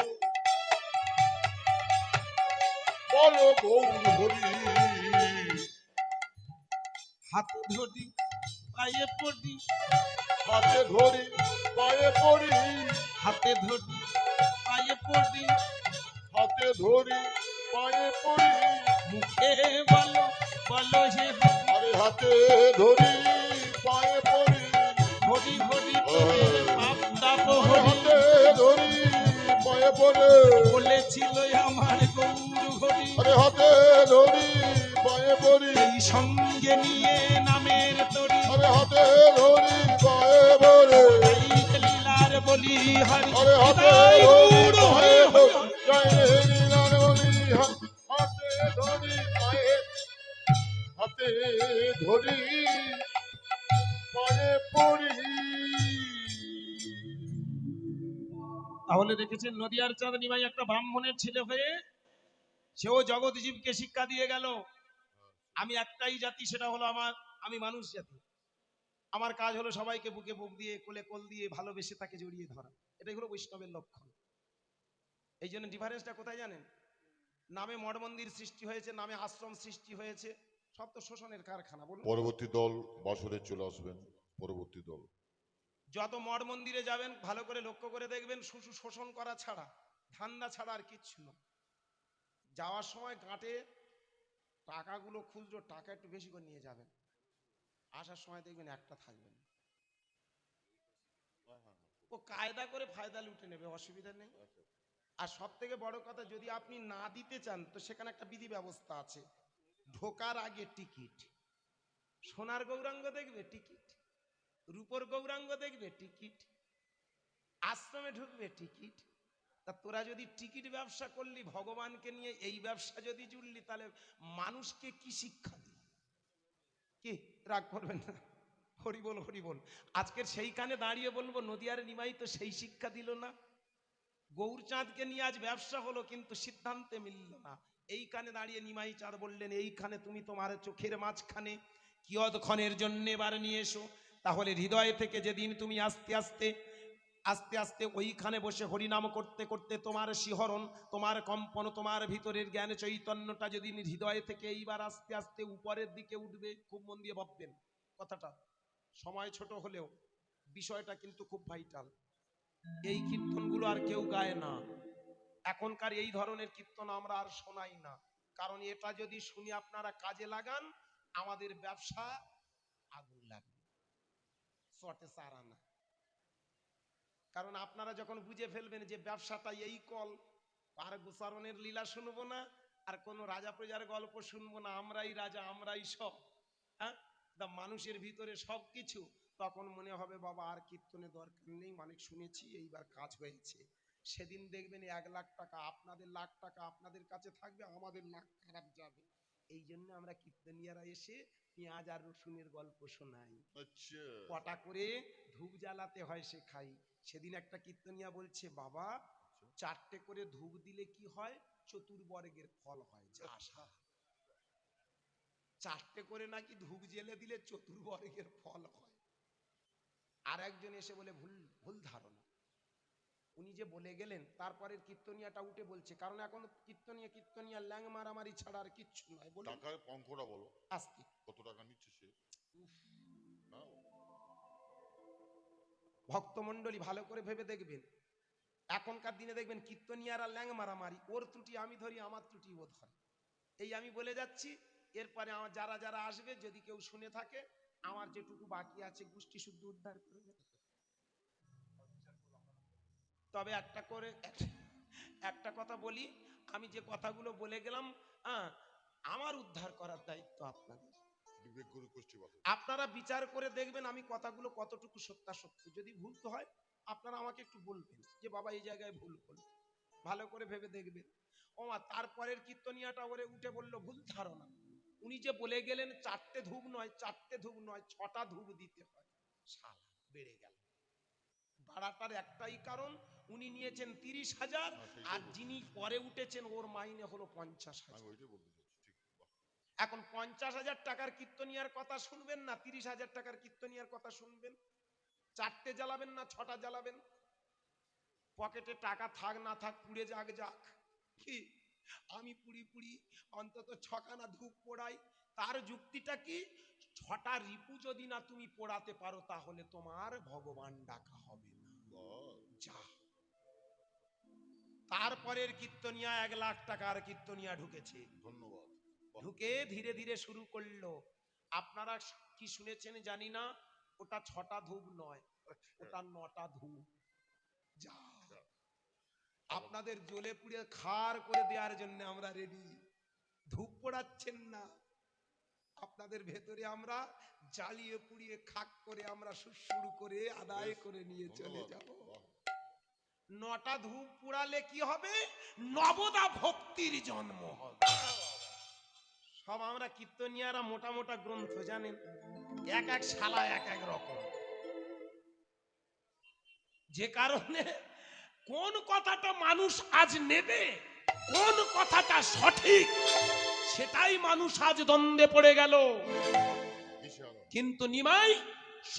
বলো গৌর হরি হাতে ধরি পায়ে পড়ি, হাতে ধরি পায়ে পড়ি হাতে ধরি পায়ে পড়ি, হাতে ধরি পায়ে পড়ি মুখে বলো বলো হে হরি। আরে হাতে ধরি পায়ে পড়ি হরি হরি বলে পাপ তাপ আরে হরি। হাতে ধরি পায়ে পড়ে বলেছিল আমার গৌর হরি, আরে হাতে ধরি পায়ে পড়ি এই সঙ্গে নিয়ে নামের তরি। আরে হাতে ধরি পায়ে পড়ে এই লীলার বলি হরি। আরে হাতে তাই ধরি গৌর পায়ে হরি পড়ি হরি। জয় হে লীলার বলি হাতে ধরি পায়ে হাতে ধরি পায়ে পড়ি তাহলে দেখেছেন নদিয়ার চাঁদ নিমাই একটা ব্রাহ্মণের ছেলে হয়ে সেও জগৎজীবকে শিক্ষা দিয়ে গেল। আমি একটাই জাতি, সেটা হলো আমি মানুষ জাতি। আমার কাজ হলো সবাইকে বুকে বুক দিয়ে কোলে কোল দিয়ে ভালোবেসে তাকে জড়িয়ে ধরা। এটাই হলো বৈষ্ণবের লক্ষণ। এই জন্য ডিফারেন্সটা কোথায় জানেন? নামে মঠ মন্দির সৃষ্টি হয়েছে, নামে আশ্রম সৃষ্টি হয়েছে, সব তো শোষণের কারখানা। বলুন, পরবর্তী দল বাসরে চলে আসবেন। পরবর্তী দল যত মঠ মন্দিরে যাবেন ভালো করে লক্ষ্য করে দেখবেন শুধু শোষণ করা ছাড়া, ধান্দা ছাড়া আর কিচ্ছু না। যাওয়ার সময় গাঁটে টাকাগুলো খুচরো টাকা একটু বেশি করে নিয়ে যাবেন, আসার সময় দেখবেন একটা থাকবেন। ও কায়দা করে ফায়দা লুটে নেবে, অসুবিধা নেই। আর সব থেকে বড় কথা, যদি আপনি না দিতে চান তো সেখানে একটা বিধি ব্যবস্থা আছে। ঢোকার আগে টিকিট, সোনার গৌরাঙ্গ দেখবে টিকিট, রূপর গৌরাঙ্গ দেখবে টিকিট, আশ্রমে ঢুকবে টিকিট। তা তোরা যদি টিকিট ব্যবসা করলি, ভগবানকে নিয়ে এই ব্যবসা যদি জুড়লি, তাহলে মানুষকে কি শিক্ষা দিলি? কি রাগ করবেন না? হরি বল হরি বল। আজকের সেইখানে দাঁড়িয়ে বলবো নদিয়ার নিমাই তো সেই শিক্ষা দিল না। গৌরচাঁদকে নিয়ে আজ ব্যবসা হলো কিন্তু সিদ্ধান্তে মিলল না। এইখানে দাঁড়িয়ে নিমাই চাঁদ বললেন, এইখানে তুমি তোমার চোখের মাঝখানে কিয়ৎক্ষণের জন্য এবার নিয়ে এসো। তাহলে হৃদয় থেকে যেদিন তুমি আস্তে আস্তে আস্তে আস্তে ওইখানে বসে হরিনাম করতে করতে তোমার শিহরণ, তোমার কম্পন, তোমার ভিতরের জ্ঞান চৈতন্যটা যদি হৃদয় থেকে এইবার আস্তে আস্তে উপরের দিকে উঠবে, খুব মন দিয়ে ভাববেন কথাটা। সময় ছোট হলেও বিষয়টা কিন্তু খুব ভাইটাল। এই কীর্তনগুলো আর কেউ গায় না। এখনকার এই ধরনের কীর্তন আমরা আর শোনাই না, কারণ এটা যদি শুনি আপনারা কাজে লাগান, আমাদের ব্যবসা আগুন লাগবে, শর্টে সারা না। কারণ আপনারা যখন বুঝে ফেলবেন যে ব্যবসাটা এই কল, আর গোসারণের লীলা শুনবো না, আর কোনো রাজা প্রজার গল্প শুনবো না, আমরাই রাজা আমরাই সব, হ্যাঁ, মানুষের ভিতরে সব কিছু, তখন মনে হবে বাবা আর কীর্তনের দরকার নেই, মালিক শুনেছি এইবার কাজ হয়েছে। সেদিন দেখবেন 1 লাখ টাকা আপনাদের, লাখ টাকা আপনাদের কাছে থাকবে, আমাদের লাখ খারাপ যাবে। এই জন্য আমরা কীর্তনিয়ারা এসে পেঁয়াজ আর রসুনের গল্প শোনাই, আচ্ছা কটা করে ধূপ জ্বালাতে হয় সে খাই। সেদিন একটা কীর্তনিয়া বলছে, বাবা 4টে করে ধূপ দিলে কি হয়? চতুর্বর্গের ফল হয়। যা আশা 4টে করে নাকি ধূপ জ্বেলে দিলে চতুর্বর্গের ফল হয়। আর একজন এসে বলে ভুল ভুল ধারণা। উনি যে বলে গেলেন, তারপরের কীর্তনিয়াটা উঠে বলছে, কারণ এখন কীর্তনিয়া ল্যাং মারামারি ছাড়া আর কিচ্ছু নয়। বলুন টাকার অঙ্কটা বলো, আস্তে। কত টাকা নিচ্ছে সে? হ্যাঁ? ভক্তমণ্ডলী ভালো করে ভেবে দেখবেন, এখনকার দিনে দেখবেন কীর্তনিয়ারা ল্যাং মারামারি, ওর ত্রুটি আমি ধরি, আমার ত্রুটি ও ধরে। এই আমি বলে যাচ্ছি, এরপরে আমার যারা যারা আসবে যদি কেউ শুনে থাকে, আমার যেটুকু বাকি আছে গোষ্ঠী শুদ্ধ উদ্ধার করবে। তবে একটা কথা বলি, আমি যে কথাগুলো বলে গেলাম, হ্যাঁ, আমার উদ্ধার করার দায়িত্ব আপনাদের। বিবেক গুরু গোষ্ঠী বাসে। আপনারা বিচার করে দেখবেন আমি কথাগুলো কতটুকু সত্যাসত্য। যদি ভুল তো হয় আপনারা আমাকে একটু বলবেন যে বাবা এই জায়গায় ভুল হলো, ভালো করে ভেবে দেখবেন। ও মা, তারপরের কীর্তনিয়াটা ওরে উঠে বলল ভুল ধারণা। উনি যে বলে গেলেন 4টে ধূপ নয়, 4টে ধূপ নয়, 6টা ধূপ দিতে হয়। শালা বেড়ে গেল। বাড়াটার একটাই কারণ, উনি নিয়েছেন 30,000, আর যিনি পরে উঠেছেন ওর মাইনে হলো 50,000। আমি ওইটাই বলতে চাচ্ছি, ঠিক। বাহ। এখন 50,000 টাকার কীর্তনিয়ার কথা শুনবেন না 30,000 টাকার কীর্তনিয়ার কথা শুনবেন? 4টে জ্বালাবেন না 6টা জ্বালাবেন? পকেটে টাকা থাক না থাক, পুড়ে যাক যাক। কি আমি পুড়ি পুড়ি অন্তত 6খানা ধূপ পোড়াই। তার যুক্তিটা কি? 6টা রিপু যদি না তুমি পোড়াতে পারো তাহলে তোমার ভগবান ডাকা হবে না। বাহ। যা। তারপরের কীর্তনিয়া 1 লাখ টাকার কীর্তনিয়া ঢুকেছে। ধন্যবাদ। বাহ। ঢুকে ধীরে ধীরে শুরু করলো। আপনারা কি শুনেছেন জানি না, ওটা 6টা ধূপ নয়, ওটা 9টা ধূপ। যা। আপনাদের জ্বলে পুড়ে খার করে দেওয়ার জন্য আমরা রেডি। ধূপ পোড়াচ্ছেন না, আপনাদের ভেতরে আমরা জ্বালিয়ে পুড়িয়ে খাক করে আমরা শুরু করে আদায় করে নিয়ে চলে যাব। 9টা ধূপ পোড়ালে কি হবে? নবদা ভক্তির জন্ম হবে। সব আমরা কীর্তনিয়ারা মোটা মোটা গ্রন্থ জানেন, এক এক শালা এক এক রকম। যে কারণে কোন কথাটা মানুষ আজ নেবে, কোন কথাটা সঠিক, সেটাই মানুষ আজ দ্বন্দ্বে পড়ে গেল। কিন্তু নিমাই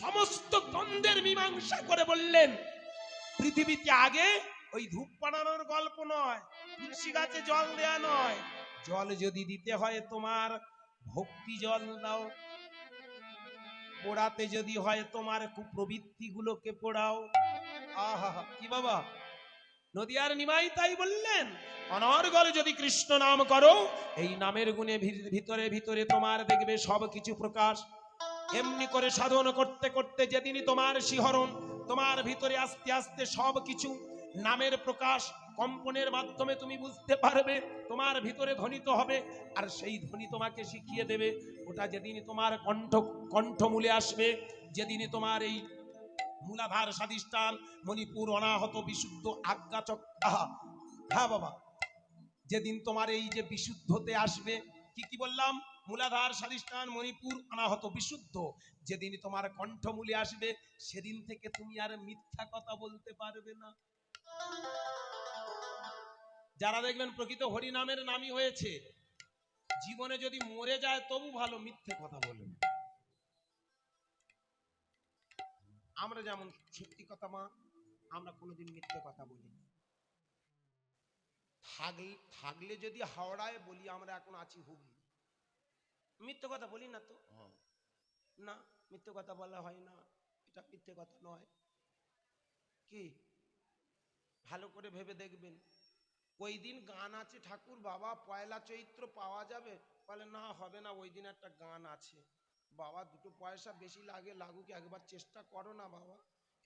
সমস্ত দ্বন্দ্বের মীমাংসা করে বললেন, পৃথিবীতে আগে ওই ধূপ বানানোর গল্প নয়, তুলসী গাছে জল দেয়া নয়, জল যদি দিতে হয় তোমার ভক্তি জল দাও, পোড়াতে যদি হয় তোমার কুপ্রবৃত্তি গুলোকে পোড়াও। আহা, কি বাবা! নদিয়ার নিমাই তাই বললেন, অনর্গল যদি কৃষ্ণ নাম করো, এই নামের গুণে ভিতরে ভিতরে তোমার দেখবে সব কিছু প্রকাশ। এমনি করে সাধন করতে করতে যেদিনই তোমার শিহরণ, তোমার ভিতরে আস্তে আস্তে সব কিছু নামের প্রকাশ কম্পনের মাধ্যমে তুমি বুঝতে পারবে, তোমার ভিতরে ধ্বনিত হবে। আর সেই ধ্বনি তোমাকে শিখিয়ে দেবে। ওটা যেদিনই তোমার কণ্ঠমূলে আসবে, যেদিনই তোমার এই মূলাধার স্বাধিষ্ঠান মণিপুর অনাহত বিশুদ্ধ আজ্ঞাচক, হ্যাঁ বাবা, যেদিন তোমার এই যে বিশুদ্ধতে আসবে, কি বললাম? মূলাধার স্বাধিষ্ঠান মণিপুর অনাহত বিশুদ্ধ, যেদিন তোমার কণ্ঠমূলে আসবে, সেদিন থেকে তুমি আর মিথ্যা কথা বলতে পারবে না। যারা দেখবেন প্রকৃত হরি নামের নামই হয়েছে, জীবনে যদি মরে যায় তবু ভালো মিথ্যে কথা বলবে। আমরা যেমন সত্যি কথা মা, আমরা কোনোদিন মিথ্যে কথা বলি না। থাকলে যদি হাওড়ায় বলি আমরা এখন আছি হুগলি, মিথ্যে কথা বলি না তো। না, মিথ্যে কথা বলা হয় না, এটা মিথ্যে কথা নয়। কি ভালো করে ভেবে দেখবেন। ওই দিন গান আছে ঠাকুর বাবা, পয়লা চৈত্র পাওয়া যাবে? বলে না, হবে না, ওই দিন একটা গান আছে। বাবা, 2 পয়সা বেশি লাগে, লাগুক, একবার চেষ্টা করো না বাবা।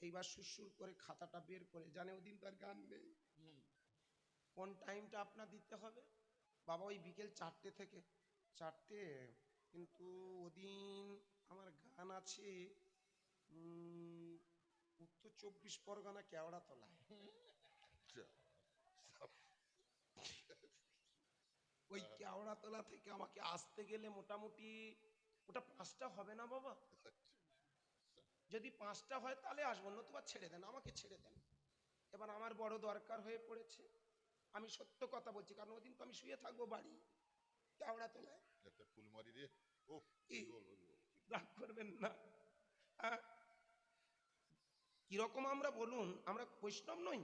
এইবার সুরসুর করে খাতাটা বের করে, জানে ওদিন তার গান নেই। কোন টাইমটা আপনার দিতে হবে? বাবা ওই বিকেল 4টে থেকে 4টে, কিন্তু ওদিন আমার গান আছে উত্তর 24 পরগনা কেওড়াতলায়। ওই কেওড়াতলা থেকে আমাকে আসতে গেলে মোটামুটি ওটা 5টা হবে না বাবা? যদি 5টা হয় তাহলে আসবো, নতুবা ছেড়ে দেন, আমাকে ছেড়ে দেন। এবার আমার বড় দরকার হয়ে পড়েছে, আমি সত্য কথা বলছি, কারণ ওদিন তো আমি শুয়ে থাকবো বাড়ি কেওড়াতলায়। রাগ করবেন না। কিরকম আমরা বলুন, আমরা বৈষ্ণব নই,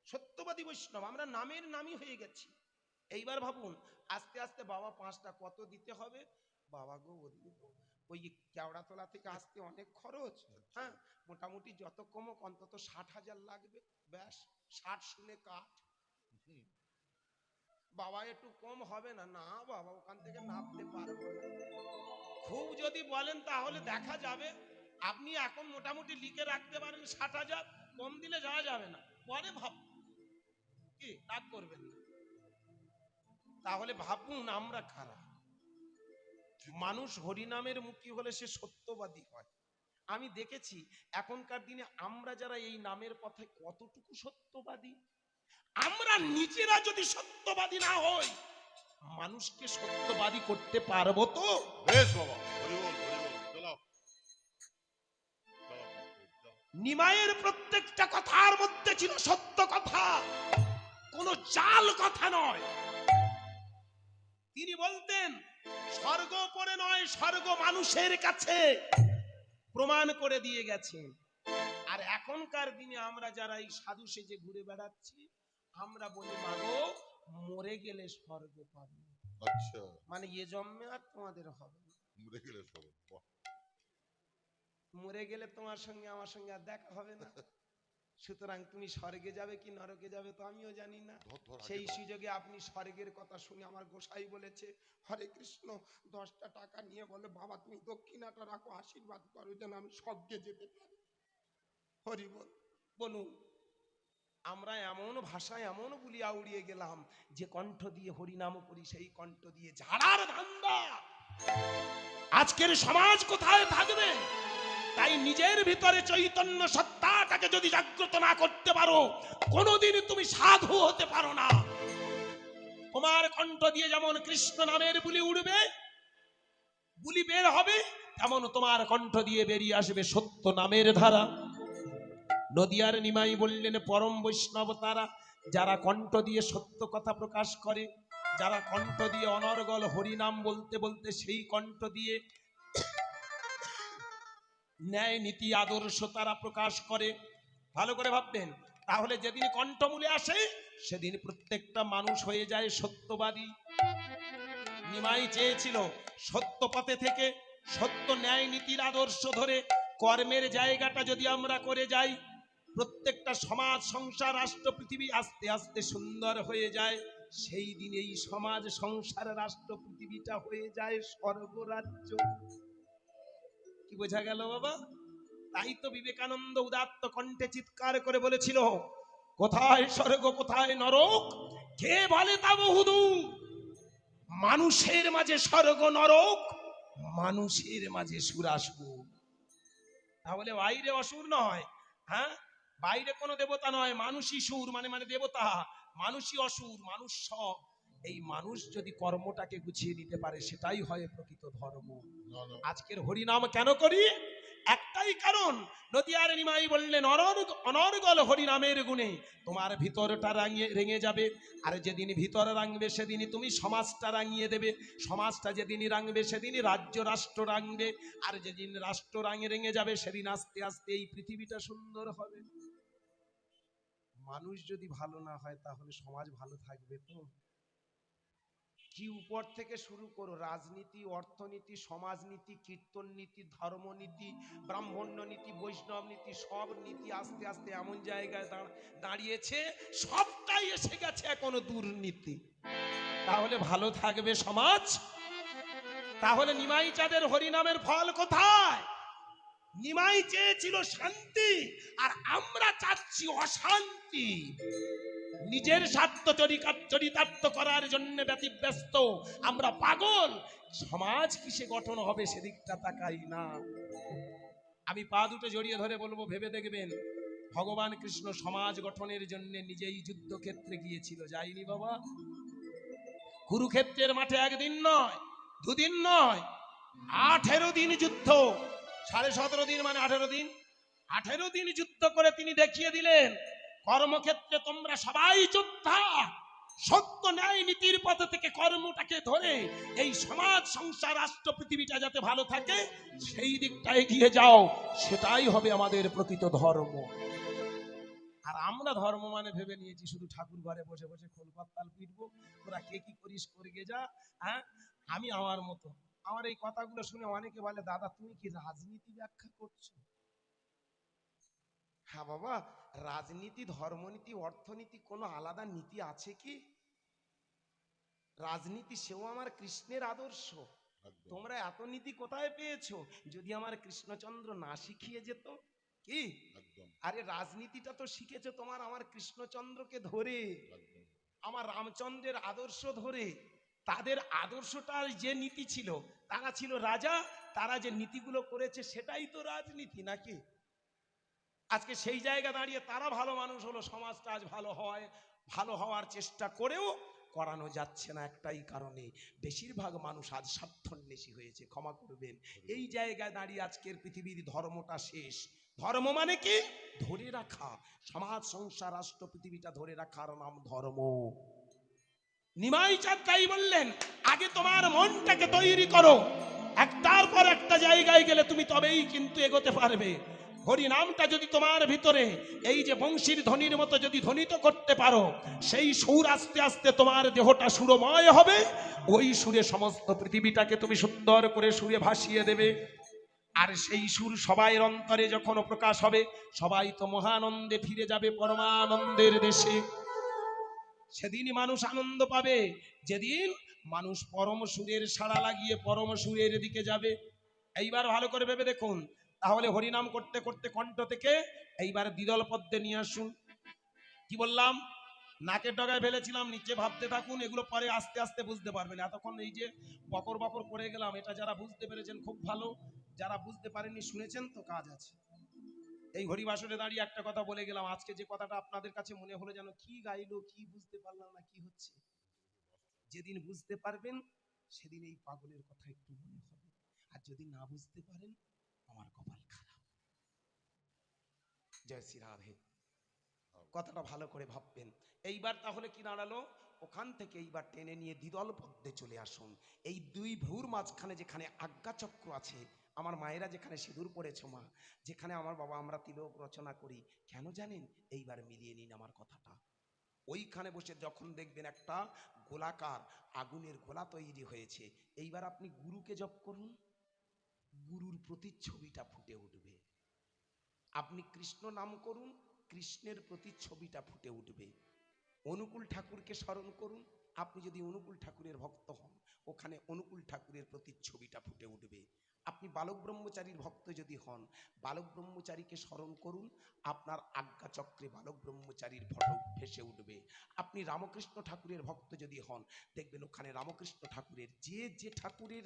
সত্যবাদী বৈষ্ণব, আমরা নামের নামই হয়ে গেছি। এইবার ভাবুন, আস্তে আস্তে বাবা 5টা কত দিতে হবে? বাবা গো, ওই কেওড়াতলা থেকে আসতে অনেক খরচ। হ্যাঁ, মোটামুটি যত কমক অন্তত 60,000 লাগবে। ব্যাস, 60 শুনে কাঠ। বাবা একটু কম হবে না? না বাবা, ওখান থেকে নামতে পারবো না। খুব যদি বলেন তাহলে দেখা যাবে। আপনি এখন মোটামুটি লিখে রাখতে পারেন 60,000, কম দিলে যাওয়া যাবে না, পরে ভাব। কি রাগ করবেন না। তাহলে ভাবুন আমরা খারাপ। মানুষ হরিনামের মুখী হলে সে সত্যবাদী হয়। আমি দেখেছি এখনকার দিনে আমরা যারা এই নামের পথে কতটুকু সত্যবাদী। আমরা নিজেরা যদি সত্যবাদী না হই, মানুষকে সত্যবাদী করতে পারবো তো? বেশ বাবা, হরি বল হরি বল। চলো চলো, চলো। নিমাইয়ের প্রত্যেকটা কথার মধ্যে ছিল সত্য কথা, কোনো জাল কথা নয়। তিনি বলতেন স্বর্গ পরে নয়, স্বর্গ মানুষের কাছে, প্রমাণ করে দিয়ে গেছেন। আর এখনকার দিনে আমরা যারা এই সাধু সেজে ঘুরে বেড়াচ্ছি, আমরা বলি মাগো মরে গেলে স্বর্গ পাবে, আচ্ছা, মানে এ জন্মে আর তোমাদের হবে না। মরে গেলে সব বাহ। মরে গেলে তোমার সঙ্গে আমার সঙ্গে আর দেখা হবে না। সুতরাং তুমি স্বর্গে যাবে কি নরকে যাবে তো আমিও জানি না। ধর ধর আগে সেই ধর। সুযোগে আপনি স্বর্গের কথা শুনে আমার গোসাই বলেছে হরে কৃষ্ণ 10টা টাকা নিয়ে বলে বাবা তুমি দক্ষিণাটা রাখো, আশীর্বাদ করো যেন আমি স্বর্গে যেতে পারি। হরি বল বলুন। আমরা এমন ভাষায় এমন বুলিয়া উড়িয়ে গেলাম যে কণ্ঠ দিয়ে হরিনাম করি সেই কণ্ঠ দিয়ে ঝাড়ার ধান্দা। আজকের সমাজ কোথায় থাকবে? তাই নিজের ভিতরে চৈতন্য সত্তাটাকে যদি জাগ্রত না করতে পারো, কোনোদিন তুমি সাধু হতে পারো না। তোমার কণ্ঠ দিয়ে যেমন কৃষ্ণ নামের বুলি উড়বে, বুলি বের হবে, তেমন তোমার কণ্ঠ দিয়ে বেরিয়ে আসবে সত্য নামের ধারা। নদিয়ার নিমাই বললেন পরম বৈষ্ণব তারা, যারা কণ্ঠ দিয়ে সত্য কথা প্রকাশ করে, যারা কণ্ঠ দিয়ে অনর্গল হরিনাম বলতে বলতে সেই কণ্ঠ দিয়ে ন্যায় নীতি আদর্শ তারা প্রকাশ করে। ভালো করে ভাববেন, তাহলে যেদিন কণ্ঠমূলে আসে সেদিন প্রত্যেকটা মানুষ হয়ে যায় সত্যবাদী। নিমাই চেয়েছিল সত্য পথে থেকে সত্য ন্যায় নীতির আদর্শ ধরে কর্মের জায়গাটা যদি আমরা করে যাই, প্রত্যেকটা সমাজ সংসার রাষ্ট্র পৃথিবী আস্তে আস্তে সুন্দর হয়ে যায়। সেই দিন এই সমাজ সংসার রাষ্ট্র পৃথিবীটা হয়ে যায় স্বর্গরাজ্য। কি বোঝা গেল বাবা? তাই তো বিবেকানন্দ উদাত্ত কণ্ঠে চিৎকার করে বলেছিল কোথায় স্বর্গ কোথায় নরক, কে বলে তা বহুদূর। মানুষের মাঝে স্বর্গ নরক, মানুষের মাঝে সুরাসুর। তাহলে বাইরে অসুর নয়, হ্যাঁ বাইরে কোনো দেবতা নয়, মানুষই সুর, মানে মানে দেবতা, মানুষই অসুর, মানুষ সব। এই মানুষ যদি কর্মটাকে গুছিয়ে নিতে পারে সেটাই হয় প্রকৃত ধর্ম। না না, আজকের হরিনাম কেন করি? একটাই কারণ, নদিয়ার নিমাই বললেন অনর্গল হরিনামের গুণে তোমার ভিতরটা রেঙে যাবে। আর যেদিন ভিতর রাঙবে সেদিনই তুমি সমাজটা রাঙিয়ে দেবে। সমাজটা যেদিনই রাঙবে সেদিনই রাজ্য রাষ্ট্র রাঙবে। আর যেদিন রাষ্ট্র রেঙে যাবে সেদিন আস্তে আস্তে এই পৃথিবীটা সুন্দর হবে। মানুষ যদি ভালো না হয় তাহলে সমাজ ভালো থাকবে তো? কি উপর থেকে শুরু করো, রাজনীতি, অর্থনীতি, সমাজনীতি, কীর্তন নীতি, ধর্মনীতি, ব্রাহ্মণ্য নীতি, বৈষ্ণব নীতি, সব নীতি আস্তে আস্তে এমন জায়গায় দাঁড়িয়েছে, সবটাই এসে গেছে এখনো দুর্নীতি। তাহলে ভালো থাকবে সমাজ? তাহলে নিমাই চাঁদের হরিনামের ফল কোথায়? নিমাই চেয়েছিল শান্তি, আর আমরা চাচ্ছি অশান্তি। নিজের স্বার্থ চরিতার্থ করার জন্য ব্যতিব্যস্ত আমরা পাগল। সমাজ কিসে গঠন হবে সেদিকটা তাকাই না। আমি পা দুটো জড়িয়ে ধরে বলবো, ভেবে দেখবেন ভগবান কৃষ্ণ সমাজ গঠনের জন্য নিজেই যুদ্ধক্ষেত্রে গিয়েছিল, যায়নি বাবা? কুরুক্ষেত্রের মাঠে একদিন নয়, দুদিন নয়, 18 দিন যুদ্ধ। 17.5 দিন মানে 18 দিন। 18 দিন যুদ্ধ করে তিনি দেখিয়ে দিলেন কর্মক্ষেত্রে তোমরা সবাই যোদ্ধা। সত্য ন্যায় নীতির পথ থেকে কর্মটাকে ধরে এই সমাজ সংসার রাষ্ট্র পৃথিবীটা যাতে ভালো থাকে সেই দিকটা এগিয়ে যাও, সেটাই হবে আমাদের প্রকৃত ধর্ম। আর আমরা ধর্ম মানে ভেবে নিয়েছি শুধু ঠাকুর ঘরে বসে বসে খোলপাতাল পিটবো, তোরা কে কি করিস করগে যা, হ্যাঁ আমি আমার মতো। আমার এই কথাগুলো শুনে অনেকে বলে দাদা তুমি কি রাজনীতি ব্যাখ্যা করছো? হ্যাঁ বাবা, রাজনীতি, ধর্মনীতি, অর্থনীতি কোনো আলাদা নীতি আছে কি? রাজনীতি সেও আমার কৃষ্ণের আদর্শ। একদম। তোমরা এত নীতি কোথায় পেয়েছো? যদি আমার কৃষ্ণচন্দ্র না শিখিয়ে যেত, কি? একদম আরে রাজনীতিটা তো শিখেছে তোমার আমার কৃষ্ণচন্দ্রকে ধরে, একদম আমার রামচন্দ্রের আদর্শ ধরে। তাদের আদর্শটার যে নীতি ছিল, তারা ছিল রাজা, তারা যে নীতিগুলো করেছে সেটাই তো রাজনীতি নাকি? আজকে সেই জায়গা দাঁড়িয়ে তারা ভালো মানুষ হলো, সমাজটা আজ ভালো হয়, ভালো হওয়ার চেষ্টা করেও করানো যাচ্ছে না একটাই কারণে, বেশিরভাগ মানুষ আজ স্বার্থান্বেষী হয়েছে, ক্ষমা করবেন। এই জায়গায় দাঁড়িয়ে আজকের পৃথিবীর ধর্মটা শেষ। ধর্ম মানে কি? ধরে রাখা, সমাজ সংসার রাষ্ট্র পৃথিবীটা ধরে রাখার নাম ধর্ম। নিমাই চাঁদ তাই বললেন, আগে তোমার মনটাকে তৈরি করো, একটার পর একটা জায়গায় গেলে তুমি তবেই কিন্তু এগোতে পারবে। হরি নামটা যদি তোমার ভিতরে এই যে বংশীর ধ্বনির মতো যদি ধ্বনিত করতে পারো, সেই সুর আস্তে আস্তে তোমার দেহটা সুরময় হবে, ওই সুরে সমস্ত পৃথিবীটাকে তুমি সুন্দর করে সুরে ভাসিয়ে দেবে। আর সেই সুর সবাই অন্তরে যখন প্রকাশ হবে, সবাই তো মহানন্দে ফিরে যাবে পরমানন্দের দেশে। সেদিনই মানুষ আনন্দ পাবে, যেদিন মানুষ পরম সুরের সাড়া লাগিয়ে পরম সুরের দিকে যাবে। এইবার ভালো করে ভেবে দেখুন, তাহলে হরিনাম করতে করতে কণ্ঠ থেকে এইবার দ্বিদল পদ্মে নিয়ে আসুন। কি বললাম? নাকের ডগায় ফেলেছিলাম, নিচে ভাবতে থাকুন, এগুলো পরে আস্তে আস্তে বুঝতে পারবেন। এতক্ষণ এই যে বকর বকর করে গেলাম, এটা যারা বুঝতে পেরেছেন খুব ভালো, যারা বুঝতে পারেননি শুনেছেন তো কাজ আছে। এই হরিবাসরে দাঁড়িয়ে একটা কথা বলে গেলাম, আজকে যে কথাটা আপনাদের কাছে মনে হলো যেন কি গাইলো, কি বুঝতে পারলাম না কি হচ্ছে, যেদিন বুঝতে পারবেন সেদিন এই পাগলের কথা একটু মনে হবে, আর যদি না বুঝতে পারেন আমার কপাল খারাপ। জয় শ্রী রাধে। কথাটা ভালো করে ভাববেন। এইবার তাহলে কি দাঁড়ালো? ওখান থেকে এইবার টেনে নিয়ে দ্বিদল পদ্মে চলে আসুন। এই দুই ভ্রুর মাঝখানে যেখানে আজ্ঞা চক্র আছে, আমার মায়েরা যেখানে সিঁদুর পড়েছো মা, যেখানে আমার বাবা আমরা তিলক রচনা করি, কেন জানেন? এইবার মিলিয়ে নিন আমার কথাটা। ওইখানে বসে যখন দেখবেন একটা গোলাকার আগুনের গোলা তৈরি হয়েছে, এইবার আপনি গুরুকে জপ করুন, গুরুর প্রতিচ্ছবিটা ফুটে উঠবে। আপনি কৃষ্ণ নাম করুন, কৃষ্ণের প্রতিচ্ছবিটা ফুটে উঠবে। অনুকূল ঠাকুরকে স্মরণ করুন, আপনি যদি অনুকূল ঠাকুরের ভক্ত হন, ওখানে অনুকূল ঠাকুরের প্রতিচ্ছবিটা ফুটে উঠবে। আপনি বালক ব্রহ্মচারীর ভক্ত যদি হন, বালক ব্রহ্মচারীকে স্মরণ করুন, আপনার আজ্ঞা চক্রে বালক ব্রহ্মচারীর ফটো ভেসে উঠবে। আপনি রামকৃষ্ণ ঠাকুরের ভক্ত যদি হন, দেখবেন ওখানে রামকৃষ্ণ ঠাকুরের যে যে ঠাকুরের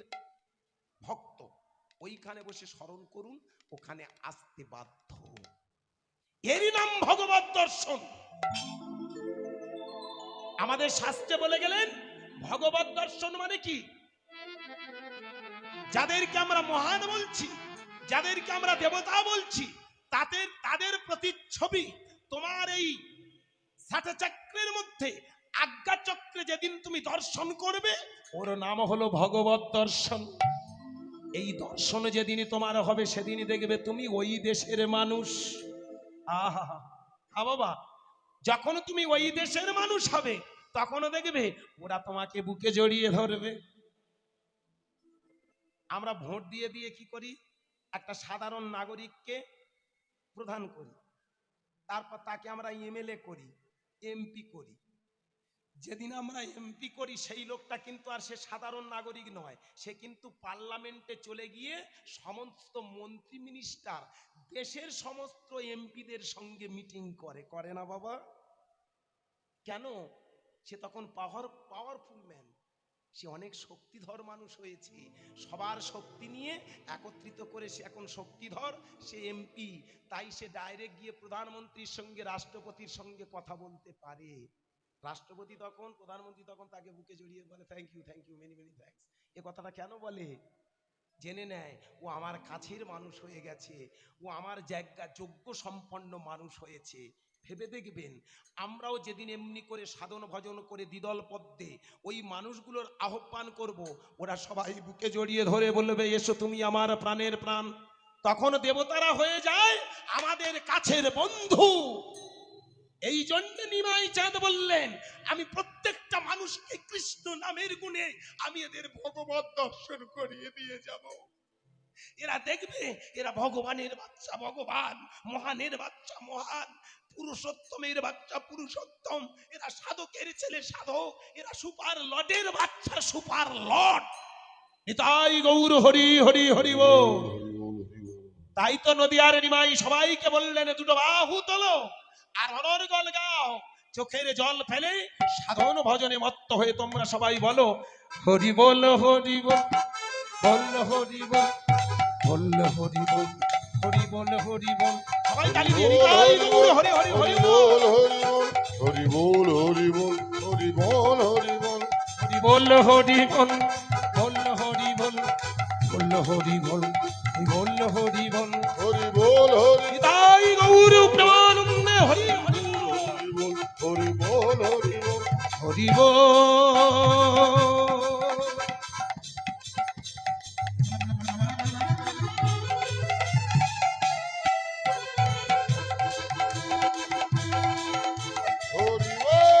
ভক্ত, ওইখানে বসে স্মরণ করুন, ওখানে আসতে বাধ্য। এরই নাম ভগবত দর্শন। আমাদের শাস্ত্রে বলে গেলেন ভগবত দর্শন মানে কি? যাদেরকে আমরা মহান বলছি, যাদেরকে আমরা দেবতা বলছি, তাদের প্রতিচ্ছবি তোমার এই ষাট চক্রের মধ্যে আজ্ঞা চক্রে যেদিন তুমি দর্শন করবে, ওর নাম হলো ভগবত দর্শন। এই দর্শন যেদিন তোমার হবে, সেদিনই দেখবে তুমি ওই দেশের মানুষ। আহা হা বাবা, যখন তুমি ওই দেশের মানুষ হবে, তখনও দেখবে ওরা তোমাকে বুকে জড়িয়ে ধরবে। আমরা ভোট দিয়ে দিয়ে কি করি? একটা সাধারণ নাগরিককে প্রধান করি, তারপর তাকে আমরা এমএলএ করি, এমপি করি। যেদিন আমরা এমপি করি, সেই লোকটা কিন্তু আর সে সাধারণ নাগরিক নয়, সে কিন্তু পার্লামেন্টে চলে গিয়ে সমস্ত মন্ত্রী মিনিস্টার, দেশের সমস্ত এমপিদের সঙ্গে মিটিং করে, করে না বাবা? কেন? সে তখন পাওয়ারফুল ম্যান, সে অনেক শক্তিধর মানুষ হয়েছে, সবার শক্তি নিয়ে একত্রিত করে সে এখন শক্তিধর, সে এমপি। তাই সে ডাইরেক্ট গিয়ে প্রধানমন্ত্রীর সঙ্গে, রাষ্ট্রপতির সঙ্গে কথা বলতে পারে। রাষ্ট্রপতি তখন, প্রধানমন্ত্রী তখন তাকে বুকে জড়িয়ে বলে thank you, many many thanks. এ কথাটা কেন বলে? জেনে নেয় ও আমার কাছের মানুষ হয়ে গেছে, ও আমার জায়গা যোগ্য সম্পন্ন মানুষ হয়েছে। ভেবে দেখবেন, আমরাও যেদিন এমনি করে সাধন ভজন করে দ্বিদল পদ্মে ওই মানুষগুলোর আহ্বান করব, ওরা সবাই বুকে জড়িয়ে ধরে বলবে এসো তুমি আমার প্রাণের প্রাণ। তখন দেবতারা হয়ে যায় আমাদের কাছের বন্ধু। এই জন্য নিমাই চাঁদ বললেন, আমি প্রত্যেকটা মানুষকে কৃষ্ণ নামের গুণে আমি এদের ভগবত দর্শন করিয়ে দিয়ে যাব। এরা দেখবে এরা ভগবানের বাচ্চা ভগবান, মহানের বাচ্চা মহান, পুরুষোত্তমের বাচ্চা পুরুষোত্তম, এরা সাধকের ছেলে সাধক, এরা সুপার লর্ডের বাচ্চা সুপার লর্ড। নিতাই গৌর হরি হরি হরি বল। তাই তো নদিয়ার নিমাই সবাইকে বললেন দুটো বাহু তোলো আর অনর্গল গাও, চোখের জল ফেলে সাধন ভজনে মত্ত হয়ে তোমরা সবাই বলো হরি বল হরি বল, বল হরি বল, বল হরি বল, হরি বল হরি বল। সবাই তালি দিয়ে নিতাই গৌর হরি হরি হরি বল, হরি বল হরি বল, হরি বল হরি বল, হরি বল হরি বল, বল হরি বল, বল হরি বল, বল হরি বল। হরি বল হরি নিতাই গৌর প্রেমানন্দে হরি হরি বল, হরি বল হরি বল। হরি বল। হরি বল।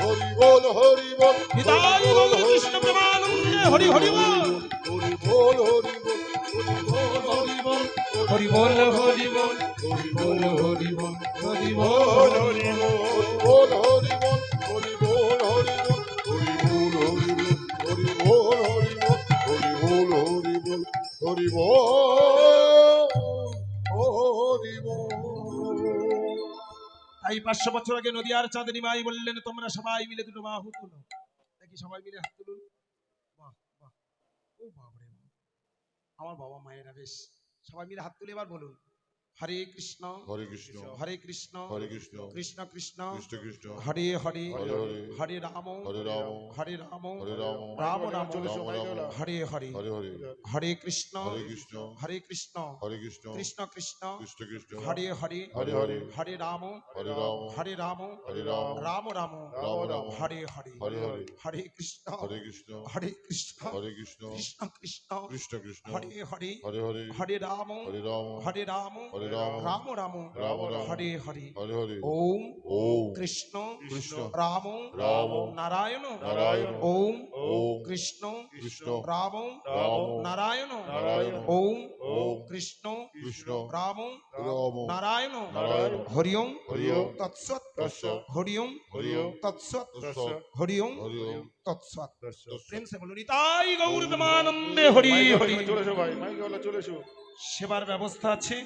হরি বল হরি বল, নিতাই গৌর কৃষ্ণ প্রেমানন্দে হরি হরি বল, হরি বল হরি বল, হরি বল হরি বল, হরি বল হরি বল, হরি বল হরি বল, হরি বল হরি বল। বল হরি বল, হরি বল হরি বল, হরি বল হরি বল, হরি বল হরি বল, হরি বল হরি বল, হরি বল হরি বল। তাই 500 বছর আগে নদিয়ার চাঁদ নিমাই বললেন তোমরা সবাই মিলে দুটো বাহু তুলো। দেখি সবাই মিলে হাত তুলুন। বাহ বাহ, ও বাবারে বাবা, আমার বাবা মায়েরা বেশ। সবাই মিলে হাত তুলে এবার বলুন হরে কৃষ্ণ, হরে কৃষ্ণ, হরে কৃষ্ণ, হরে কৃষ্ণ, কৃষ্ণ কৃষ্ণ, কৃষ্ণ কৃষ্ণ, হরে হরে, হরে হরে, হরে রাম, হরে রাম, হরে রাম, হরে রাম, রাম রাম, রাম রাম, হরে হরে, হরে হরে, হরে কৃষ্ণ, হরে কৃষ্ণ, হরে কৃষ্ণ, হরে কৃষ্ণ, কৃষ্ণ কৃষ্ণ, কৃষ্ণ কৃষ্ণ, হরে হরে, হরে হরে, হরে রাম, হরে রাম, হরে রাম, হরে রাম, রাম রাম, রাম রাম, হরে হরে, হরে হরে, হরে কৃষ্ণ, হরে কৃষ্ণ, হরে কৃষ্ণ, হরে কৃষ্ণ, কৃষ্ণ কৃষ্ণ, কৃষ্ণ কৃষ্ণ, হরে হরে, হরে হরে, হরে রাম, হরে রাম, হরে রাম, হরে রাম, রাম রাম, রাম রাম, হরে হরে, হরে হরে, ওম ওম কৃষ্ণ কৃষ্ণ, রাম রাম নারায়ণ, নারায়ণ, ওম ওম কৃষ্ণ কৃষ্ণ, রাম রাম নারায়ণ, নারায়ণ, ওম ওম কৃষ্ণ কৃষ্ণ, রাম রাম নারায়ণ, নারায়ণ, হরি ওম হরি ওম তৎসৎ, তৎসৎ, হরি ওম হরি ওম তৎসৎ, তৎসৎ, হরি ওম হরি ওম তৎসৎ। তৎসৎ। প্রেম সে বলুন তাই গৌর প্রেমানন্দে হরি হরি। চলে এসো ভাই, মাইক চলে এসো। সেবার ব্যবস্থা আছে।